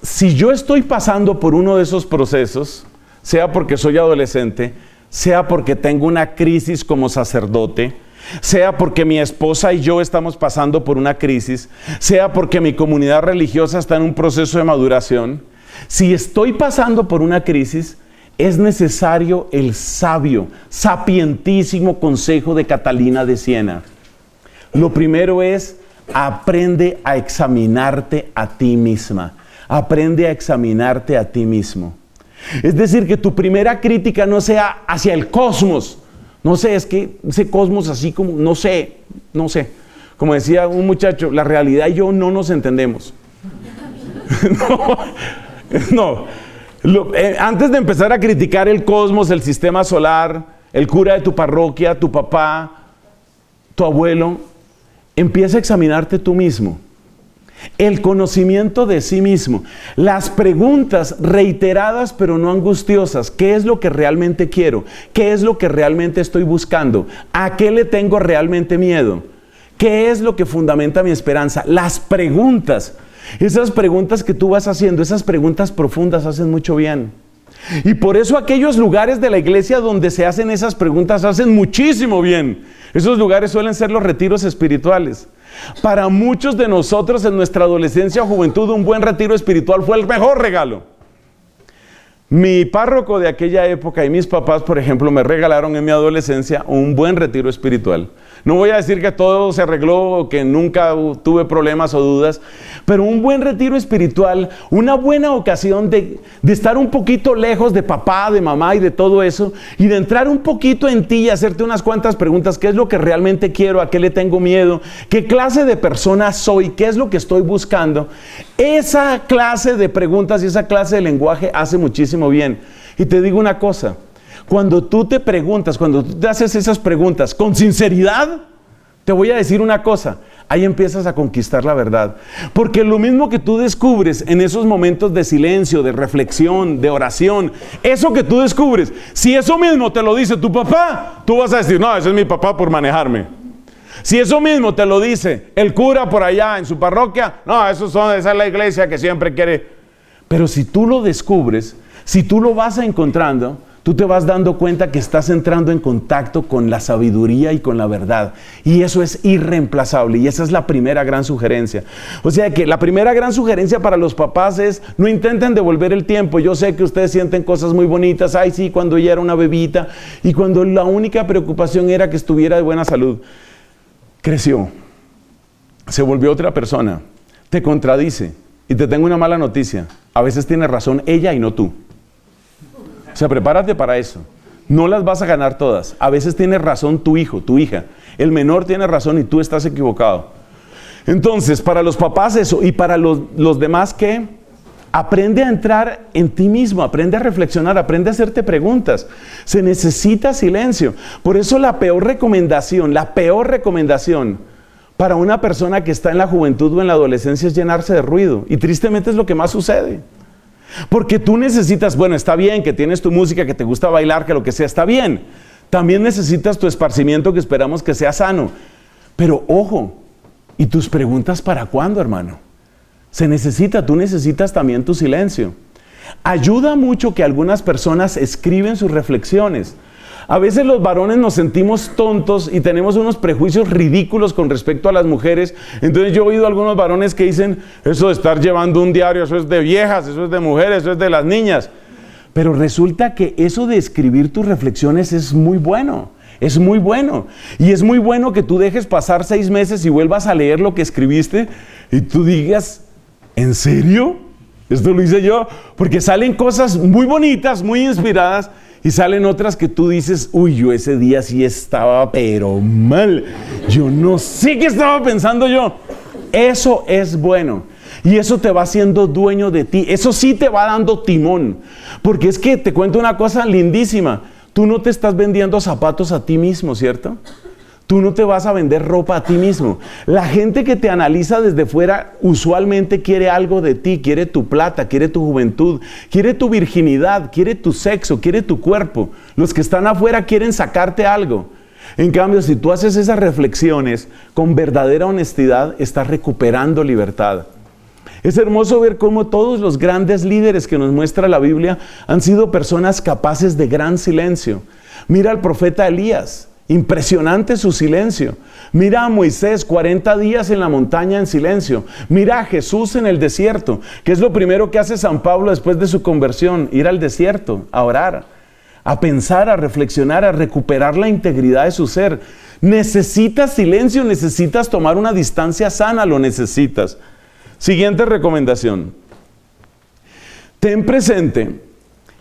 Si yo estoy pasando por uno de esos procesos, sea porque soy adolescente, sea porque tengo una crisis como sacerdote, sea porque mi esposa y yo estamos pasando por una crisis, sea porque mi comunidad religiosa está en un proceso de maduración, si estoy pasando por una crisis, es necesario el sabio, sapientísimo consejo de Catalina de Siena. Lo primero es: aprende a examinarte a ti misma. Aprende a examinarte a ti mismo. Es decir, que tu primera crítica no sea hacia el cosmos. No sé, es que ese cosmos así como, no sé. Como decía un muchacho, la realidad y yo no nos entendemos. Antes de empezar a criticar el cosmos, el sistema solar, el cura de tu parroquia, tu papá, tu abuelo, empieza a examinarte tú mismo. El conocimiento de sí mismo. Las preguntas reiteradas pero no angustiosas. ¿Qué es lo que realmente quiero? ¿Qué es lo que realmente estoy buscando? ¿A qué le tengo realmente miedo? ¿Qué es lo que fundamenta mi esperanza? Las preguntas. Esas preguntas que tú vas haciendo, esas preguntas profundas hacen mucho bien. Y por eso aquellos lugares de la iglesia donde se hacen esas preguntas hacen muchísimo bien. Esos lugares suelen ser los retiros espirituales. Para muchos de nosotros en nuestra adolescencia o juventud, un buen retiro espiritual fue el mejor regalo. Mi párroco de aquella época y mis papás, por ejemplo, me regalaron en mi adolescencia un buen retiro espiritual. No voy a decir que todo se arregló, que nunca tuve problemas o dudas, pero un buen retiro espiritual, una buena ocasión de estar un poquito lejos de papá, de mamá y de todo eso, y de entrar un poquito en ti y hacerte unas cuantas preguntas. ¿Qué es lo que realmente quiero? ¿A qué le tengo miedo? ¿Qué clase de persona soy? ¿Qué es lo que estoy buscando? Esa clase de preguntas y esa clase de lenguaje hace muchísimo bien. Y te digo una cosa. Cuando tú te preguntas, cuando tú te haces esas preguntas con sinceridad, te voy a decir una cosa, ahí empiezas a conquistar la verdad. Porque lo mismo que tú descubres en esos momentos de silencio, de reflexión, de oración, eso que tú descubres, si eso mismo te lo dice tu papá, tú vas a decir, no, ese es mi papá por manejarme. Si eso mismo te lo dice el cura por allá en su parroquia, no, esa es la iglesia que siempre quiere. Pero si tú lo descubres, si tú lo vas encontrando, tú te vas dando cuenta que estás entrando en contacto con la sabiduría y con la verdad. Y eso es irreemplazable. Y esa es la primera gran sugerencia. O sea que la primera gran sugerencia para los papás es: no intenten devolver el tiempo. Yo sé que ustedes sienten cosas muy bonitas. Ay, sí, cuando ella era una bebita y cuando la única preocupación era que estuviera de buena salud. Creció. Se volvió otra persona. Te contradice. Y te tengo una mala noticia. A veces tiene razón ella y no tú. O sea, prepárate para eso. No las vas a ganar todas. A veces tiene razón tu hijo, tu hija. El menor tiene razón y tú estás equivocado. Entonces, para los papás eso. Y para los demás, ¿qué? Aprende a entrar en ti mismo. Aprende a reflexionar. Aprende a hacerte preguntas. Se necesita silencio. Por eso la peor recomendación para una persona que está en la juventud o en la adolescencia es llenarse de ruido. Y tristemente es lo que más sucede. Porque tú necesitas, bueno, está bien que tienes tu música, que te gusta bailar, que lo que sea, está bien. También necesitas tu esparcimiento, que esperamos que sea sano. Pero ojo, ¿y tus preguntas para cuándo, hermano? Tú necesitas también tu silencio. Ayuda mucho que algunas personas escriben sus reflexiones. A veces los varones nos sentimos tontos y tenemos unos prejuicios ridículos con respecto a las mujeres. Entonces yo he oído a algunos varones que dicen, eso de estar llevando un diario, eso es de viejas, eso es de mujeres, eso es de las niñas. Pero resulta que eso de escribir tus reflexiones es muy bueno. Es muy bueno. Y es muy bueno que tú dejes pasar 6 meses y vuelvas a leer lo que escribiste y tú digas, ¿en serio? Esto lo hice yo. Porque salen cosas muy bonitas, muy inspiradas, y salen otras que tú dices, uy, yo ese día sí estaba pero mal. Yo no sé qué estaba pensando yo. Eso es bueno. Y eso te va haciendo dueño de ti. Eso sí te va dando timón. Porque es que te cuento una cosa lindísima. Tú no te estás vendiendo zapatos a ti mismo, ¿cierto? Tú no te vas a vender ropa a ti mismo. La gente que te analiza desde fuera usualmente quiere algo de ti, quiere tu plata, quiere tu juventud, quiere tu virginidad, quiere tu sexo, quiere tu cuerpo. Los que están afuera quieren sacarte algo. En cambio, si tú haces esas reflexiones con verdadera honestidad, estás recuperando libertad. Es hermoso ver cómo todos los grandes líderes que nos muestra la Biblia han sido personas capaces de gran silencio. Mira al profeta Elías. Impresionante su silencio. Mira a Moisés 40 días en la montaña en silencio. Mira a Jesús en el desierto. ¿Qué es lo primero que hace San Pablo después de su conversión? Ir al desierto, a orar, a pensar, a reflexionar, a recuperar la integridad de su ser. Necesitas silencio, necesitas tomar una distancia sana, lo necesitas. Siguiente recomendación. Ten presente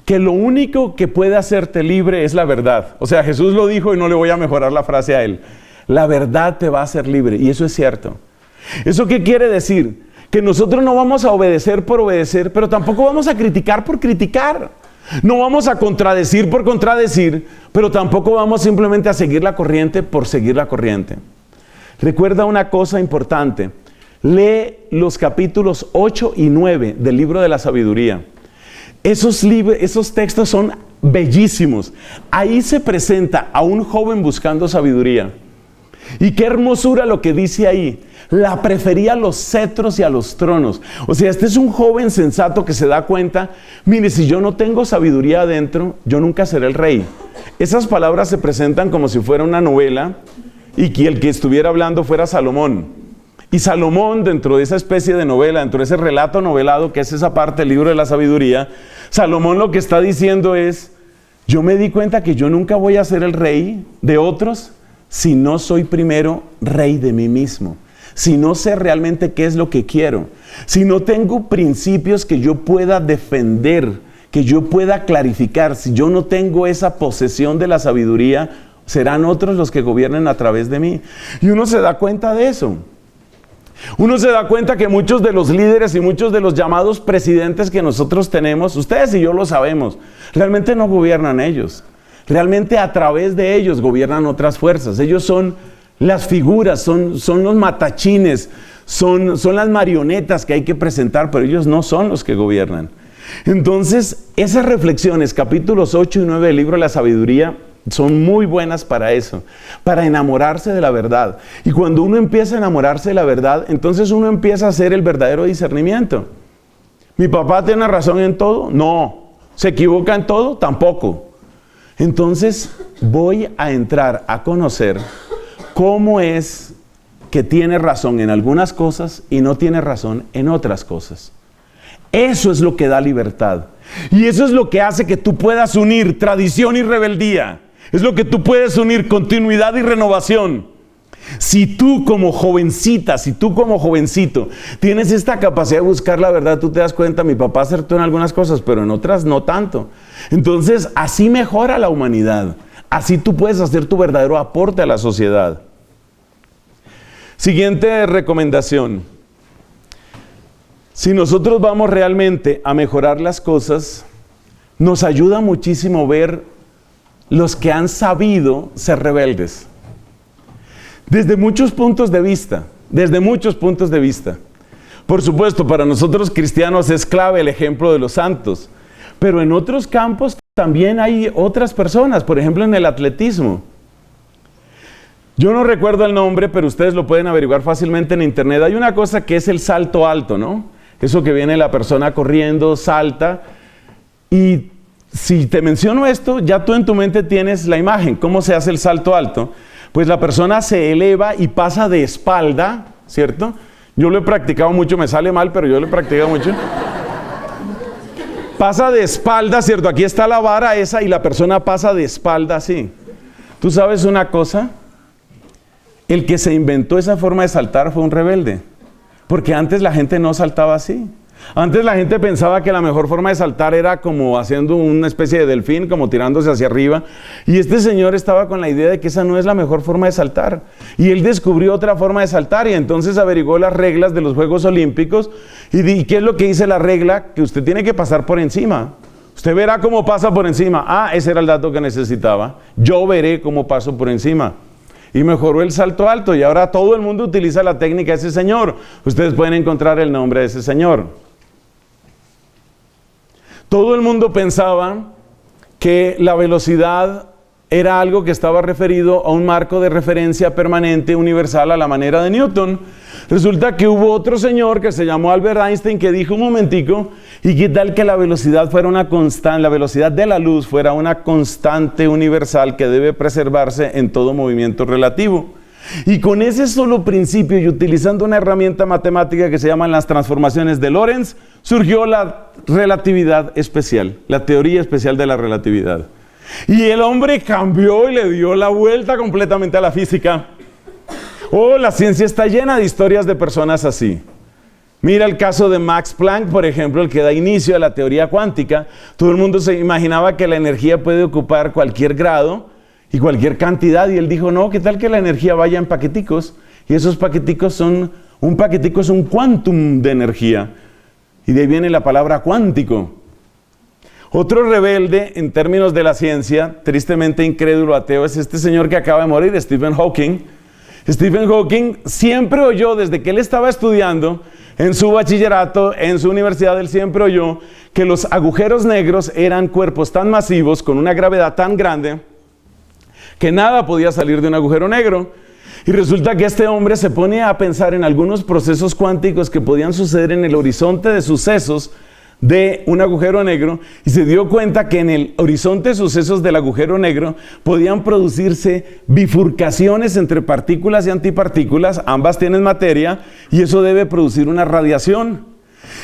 que lo único que puede hacerte libre es la verdad. O sea, Jesús lo dijo y no le voy a mejorar la frase a él. La verdad te va a hacer libre, y eso es cierto. ¿Eso qué quiere decir? Que nosotros no vamos a obedecer por obedecer, pero tampoco vamos a criticar por criticar. No vamos a contradecir por contradecir, pero tampoco vamos simplemente a seguir la corriente por seguir la corriente. Recuerda una cosa importante. Lee los capítulos 8 y 9 del libro de la sabiduría. Esos textos son bellísimos. Ahí se presenta a un joven buscando sabiduría. Y qué hermosura lo que dice ahí. La prefería a los cetros y a los tronos. O sea, este es un joven sensato que se da cuenta, mire, si yo no tengo sabiduría adentro, yo nunca seré el rey. Esas palabras se presentan como si fuera una novela y que el que estuviera hablando fuera Salomón. Y Salomón, dentro de esa especie de novela, dentro de ese relato novelado que es esa parte del libro de la sabiduría, Salomón lo que está diciendo es, yo me di cuenta que yo nunca voy a ser el rey de otros si no soy primero rey de mí mismo, si no sé realmente qué es lo que quiero, si no tengo principios que yo pueda defender, que yo pueda clarificar, si yo no tengo esa posesión de la sabiduría, serán otros los que gobiernen a través de mí. Y uno se da cuenta de eso. Uno se da cuenta que muchos de los líderes y muchos de los llamados presidentes que nosotros tenemos, ustedes y yo lo sabemos, realmente no gobiernan ellos. Realmente a través de ellos gobiernan otras fuerzas. Ellos son las figuras, son los matachines, son las marionetas que hay que presentar, pero ellos no son los que gobiernan. Entonces, esas reflexiones, capítulos 8 y 9 del libro de la sabiduría, son muy buenas para eso, para enamorarse de la verdad. Y cuando uno empieza a enamorarse de la verdad, entonces uno empieza a hacer el verdadero discernimiento. ¿Mi papá tiene razón en todo? No. ¿Se equivoca en todo? Tampoco. Entonces voy a entrar a conocer cómo es que tiene razón en algunas cosas y no tiene razón en otras cosas. Eso es lo que da libertad. Y eso es lo que hace que tú puedas unir tradición y rebeldía. Es lo que tú puedes unir, continuidad y renovación. Si tú como jovencita, si tú como jovencito tienes esta capacidad de buscar la verdad, tú te das cuenta, mi papá acertó en algunas cosas, pero en otras no tanto. Entonces, así mejora la humanidad. Así tú puedes hacer tu verdadero aporte a la sociedad. Siguiente recomendación. Si nosotros vamos realmente a mejorar las cosas, nos ayuda muchísimo ver los que han sabido ser rebeldes. Desde muchos puntos de vista, Por supuesto, para nosotros cristianos es clave el ejemplo de los santos, pero en otros campos también hay otras personas, por ejemplo en el atletismo. Yo no recuerdo el nombre, pero ustedes lo pueden averiguar fácilmente en internet. Hay una cosa que es el salto alto, ¿no? Eso que viene la persona corriendo, salta, Y si te menciono esto, ya tú en tu mente tienes la imagen. ¿Cómo se hace el salto alto? Pues la persona se eleva y pasa de espalda, ¿cierto? Yo lo he practicado mucho, me sale mal, pero yo lo he practicado mucho. Pasa de espalda, ¿cierto? Aquí está la vara esa y la persona pasa de espalda así. ¿Tú sabes una cosa? El que se inventó esa forma de saltar fue un rebelde. Porque antes la gente no saltaba así. Antes la gente pensaba que la mejor forma de saltar era como haciendo una especie de delfín, como tirándose hacia arriba. Y este señor estaba con la idea de que esa no es la mejor forma de saltar. Y él descubrió otra forma de saltar y entonces averiguó las reglas de los Juegos Olímpicos. ¿Y qué es lo que dice la regla? Que usted tiene que pasar por encima. Usted verá cómo pasa por encima. Ah, ese era el dato que necesitaba. Yo veré cómo paso por encima. Y mejoró el salto alto y ahora todo el mundo utiliza la técnica de ese señor. Ustedes pueden encontrar el nombre de ese señor. Todo el mundo pensaba que la velocidad era algo que estaba referido a un marco de referencia permanente, universal, a la manera de Newton. Resulta que hubo otro señor que se llamó Albert Einstein que dijo un momentico, ¿y qué tal que la velocidad fuera una constante, la velocidad de la luz fuera una constante universal que debe preservarse en todo movimiento relativo? Y con ese solo principio y utilizando una herramienta matemática que se llaman las transformaciones de Lorentz, surgió la relatividad especial, la teoría especial de la relatividad. Y el hombre cambió y le dio la vuelta completamente a la física. Oh, la ciencia está llena de historias de personas así. Mira el caso de Max Planck, por ejemplo, el que da inicio a la teoría cuántica. Todo el mundo se imaginaba que la energía puede ocupar cualquier grado y cualquier cantidad, y él dijo, no, ¿qué tal que la energía vaya en paqueticos? Y esos paqueticos son, un paquetico es un quantum de energía, y de ahí viene la palabra cuántico. Otro rebelde en términos de la ciencia, tristemente incrédulo, ateo, es este señor que acaba de morir, Stephen Hawking. Stephen Hawking siempre oyó, desde que él estaba estudiando en su bachillerato, en su universidad, él siempre oyó que los agujeros negros eran cuerpos tan masivos, con una gravedad tan grande, que nada podía salir de un agujero negro. Y resulta que este hombre se pone a pensar en algunos procesos cuánticos que podían suceder en el horizonte de sucesos de un agujero negro, y se dio cuenta que en el horizonte de sucesos del agujero negro podían producirse bifurcaciones entre partículas y antipartículas, ambas tienen materia, y eso debe producir una radiación.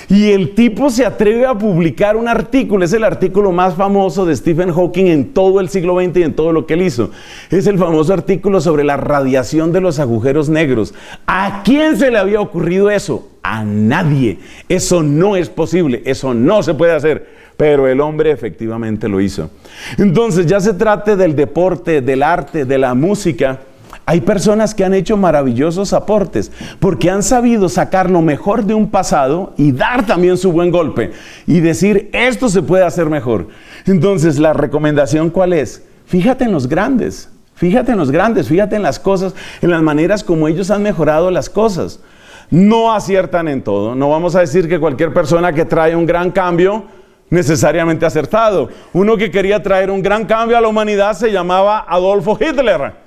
Y el tipo se atreve a publicar un artículo, es el artículo más famoso de Stephen Hawking en todo el siglo XX y en todo lo que él hizo. Es el famoso artículo sobre la radiación de los agujeros negros. ¿A quién se le había ocurrido eso? A nadie. Eso no es posible, eso no se puede hacer. Pero el hombre efectivamente lo hizo. Entonces, ya se trate del deporte, del arte, de la música, hay personas que han hecho maravillosos aportes porque han sabido sacar lo mejor de un pasado y dar también su buen golpe y decir, esto se puede hacer mejor. Entonces, la recomendación, ¿cuál es? Fíjate en los grandes, fíjate en las cosas, en las maneras como ellos han mejorado las cosas. No aciertan en todo. No vamos a decir que cualquier persona que trae un gran cambio necesariamente acertado. Uno que quería traer un gran cambio a la humanidad se llamaba Adolfo Hitler.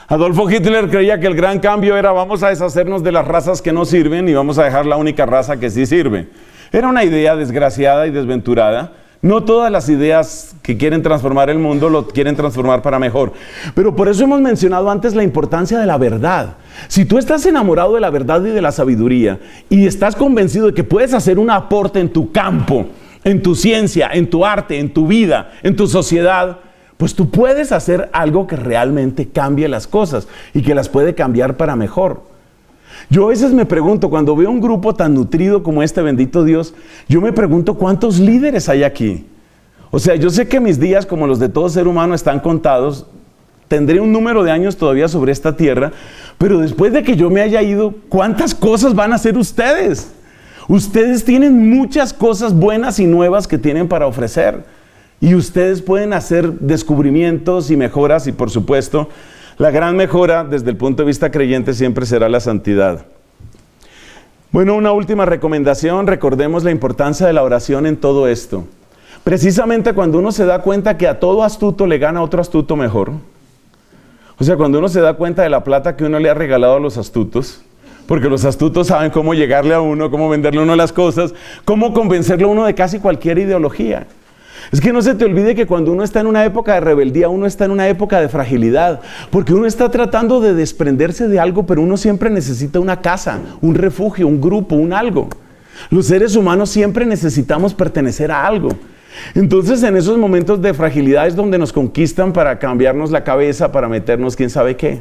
Adolfo Hitler creía que el gran cambio era vamos a deshacernos de las razas que no sirven y vamos a dejar la única raza que sí sirve. Era una idea desgraciada y desventurada. No todas las ideas que quieren transformar el mundo lo quieren transformar para mejor. Pero por eso hemos mencionado antes la importancia de la verdad. Si tú estás enamorado de la verdad y de la sabiduría y estás convencido de que puedes hacer un aporte en tu campo, en tu ciencia, en tu arte, en tu vida, en tu sociedad, pues tú puedes hacer algo que realmente cambie las cosas y que las puede cambiar para mejor. Yo a veces me pregunto, cuando veo un grupo tan nutrido como este, bendito Dios, yo me pregunto cuántos líderes hay aquí. O sea, yo sé que mis días, como los de todo ser humano, están contados. Tendré un número de años todavía sobre esta tierra, pero después de que yo me haya ido, ¿cuántas cosas van a hacer ustedes? Ustedes tienen muchas cosas buenas y nuevas que tienen para ofrecer. Y ustedes pueden hacer descubrimientos y mejoras, y por supuesto, la gran mejora desde el punto de vista creyente siempre será la santidad. Bueno, una última recomendación, recordemos la importancia de la oración en todo esto. Precisamente cuando uno se da cuenta que a todo astuto le gana otro astuto mejor. O sea, cuando uno se da cuenta de la plata que uno le ha regalado a los astutos, porque los astutos saben cómo llegarle a uno, cómo venderle a uno las cosas, cómo convencerle a uno de casi cualquier ideología. Es que no se te olvide que cuando uno está en una época de rebeldía, uno está en una época de fragilidad, porque uno está tratando de desprenderse de algo, pero uno siempre necesita una casa, un refugio, un grupo, un algo. Los seres humanos siempre necesitamos pertenecer a algo. Entonces, en esos momentos de fragilidad es donde nos conquistan para cambiarnos la cabeza, para meternos quién sabe qué.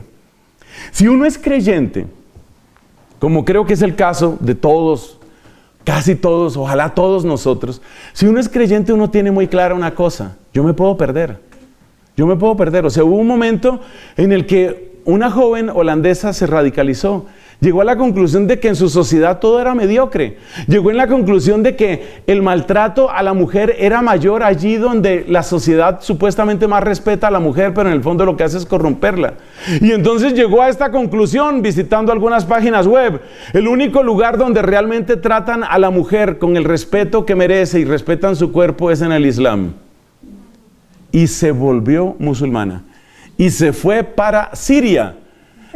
Si uno es creyente, como creo que es el caso de todos, casi todos, ojalá todos nosotros, si uno es creyente, uno tiene muy clara una cosa: yo me puedo perder. Yo me puedo perder. O sea, hubo un momento en el que una joven holandesa se radicalizó. Llegó a la conclusión de que en su sociedad todo era mediocre. Llegó en la conclusión de que el maltrato a la mujer era mayor allí donde la sociedad supuestamente más respeta a la mujer, pero en el fondo lo que hace es corromperla. Y entonces llegó a esta conclusión visitando algunas páginas web. El único lugar donde realmente tratan a la mujer con el respeto que merece y respetan su cuerpo es en el Islam. Y se volvió musulmana. Y se fue para Siria.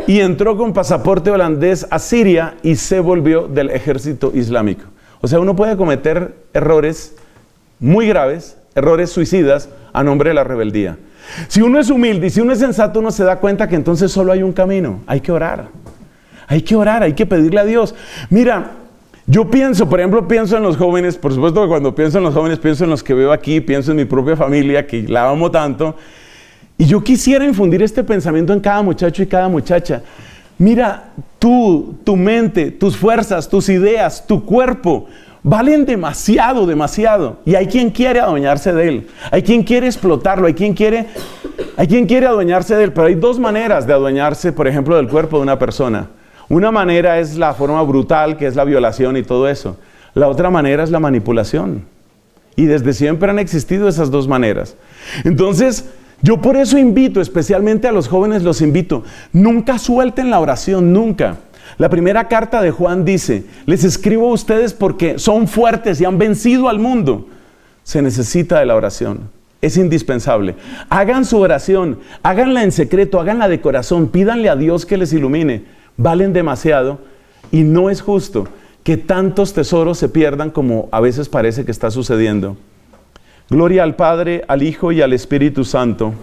Y entró con pasaporte holandés a Siria y se volvió del ejército islámico. O sea, uno puede cometer errores muy graves, errores suicidas a nombre de la rebeldía. Si uno es humilde y si uno es sensato, uno se da cuenta que entonces solo hay un camino. Hay que orar. Hay que orar, hay que pedirle a Dios. Mira, yo pienso, por ejemplo, pienso en los jóvenes. Por supuesto que cuando pienso en los jóvenes, pienso en los que veo aquí, pienso en mi propia familia, que la amo tanto. Y yo quisiera infundir este pensamiento en cada muchacho y cada muchacha. Mira, tú, tu mente, tus fuerzas, tus ideas, tu cuerpo, valen demasiado, demasiado. Y hay quien quiere adueñarse de él. Hay quien quiere explotarlo. Hay quien quiere adueñarse de él. Pero hay dos maneras de adueñarse, por ejemplo, del cuerpo de una persona. Una manera es la forma brutal, que es la violación y todo eso. La otra manera es la manipulación. Y desde siempre han existido esas dos maneras. Entonces, yo por eso invito, especialmente a los jóvenes los invito, nunca suelten la oración, nunca. La primera carta de Juan dice: les escribo a ustedes porque son fuertes y han vencido al mundo. Se necesita de la oración, es indispensable. Hagan su oración, háganla en secreto, háganla de corazón, pídanle a Dios que les ilumine. Valen demasiado y no es justo que tantos tesoros se pierdan como a veces parece que está sucediendo. Gloria al Padre, al Hijo y al Espíritu Santo.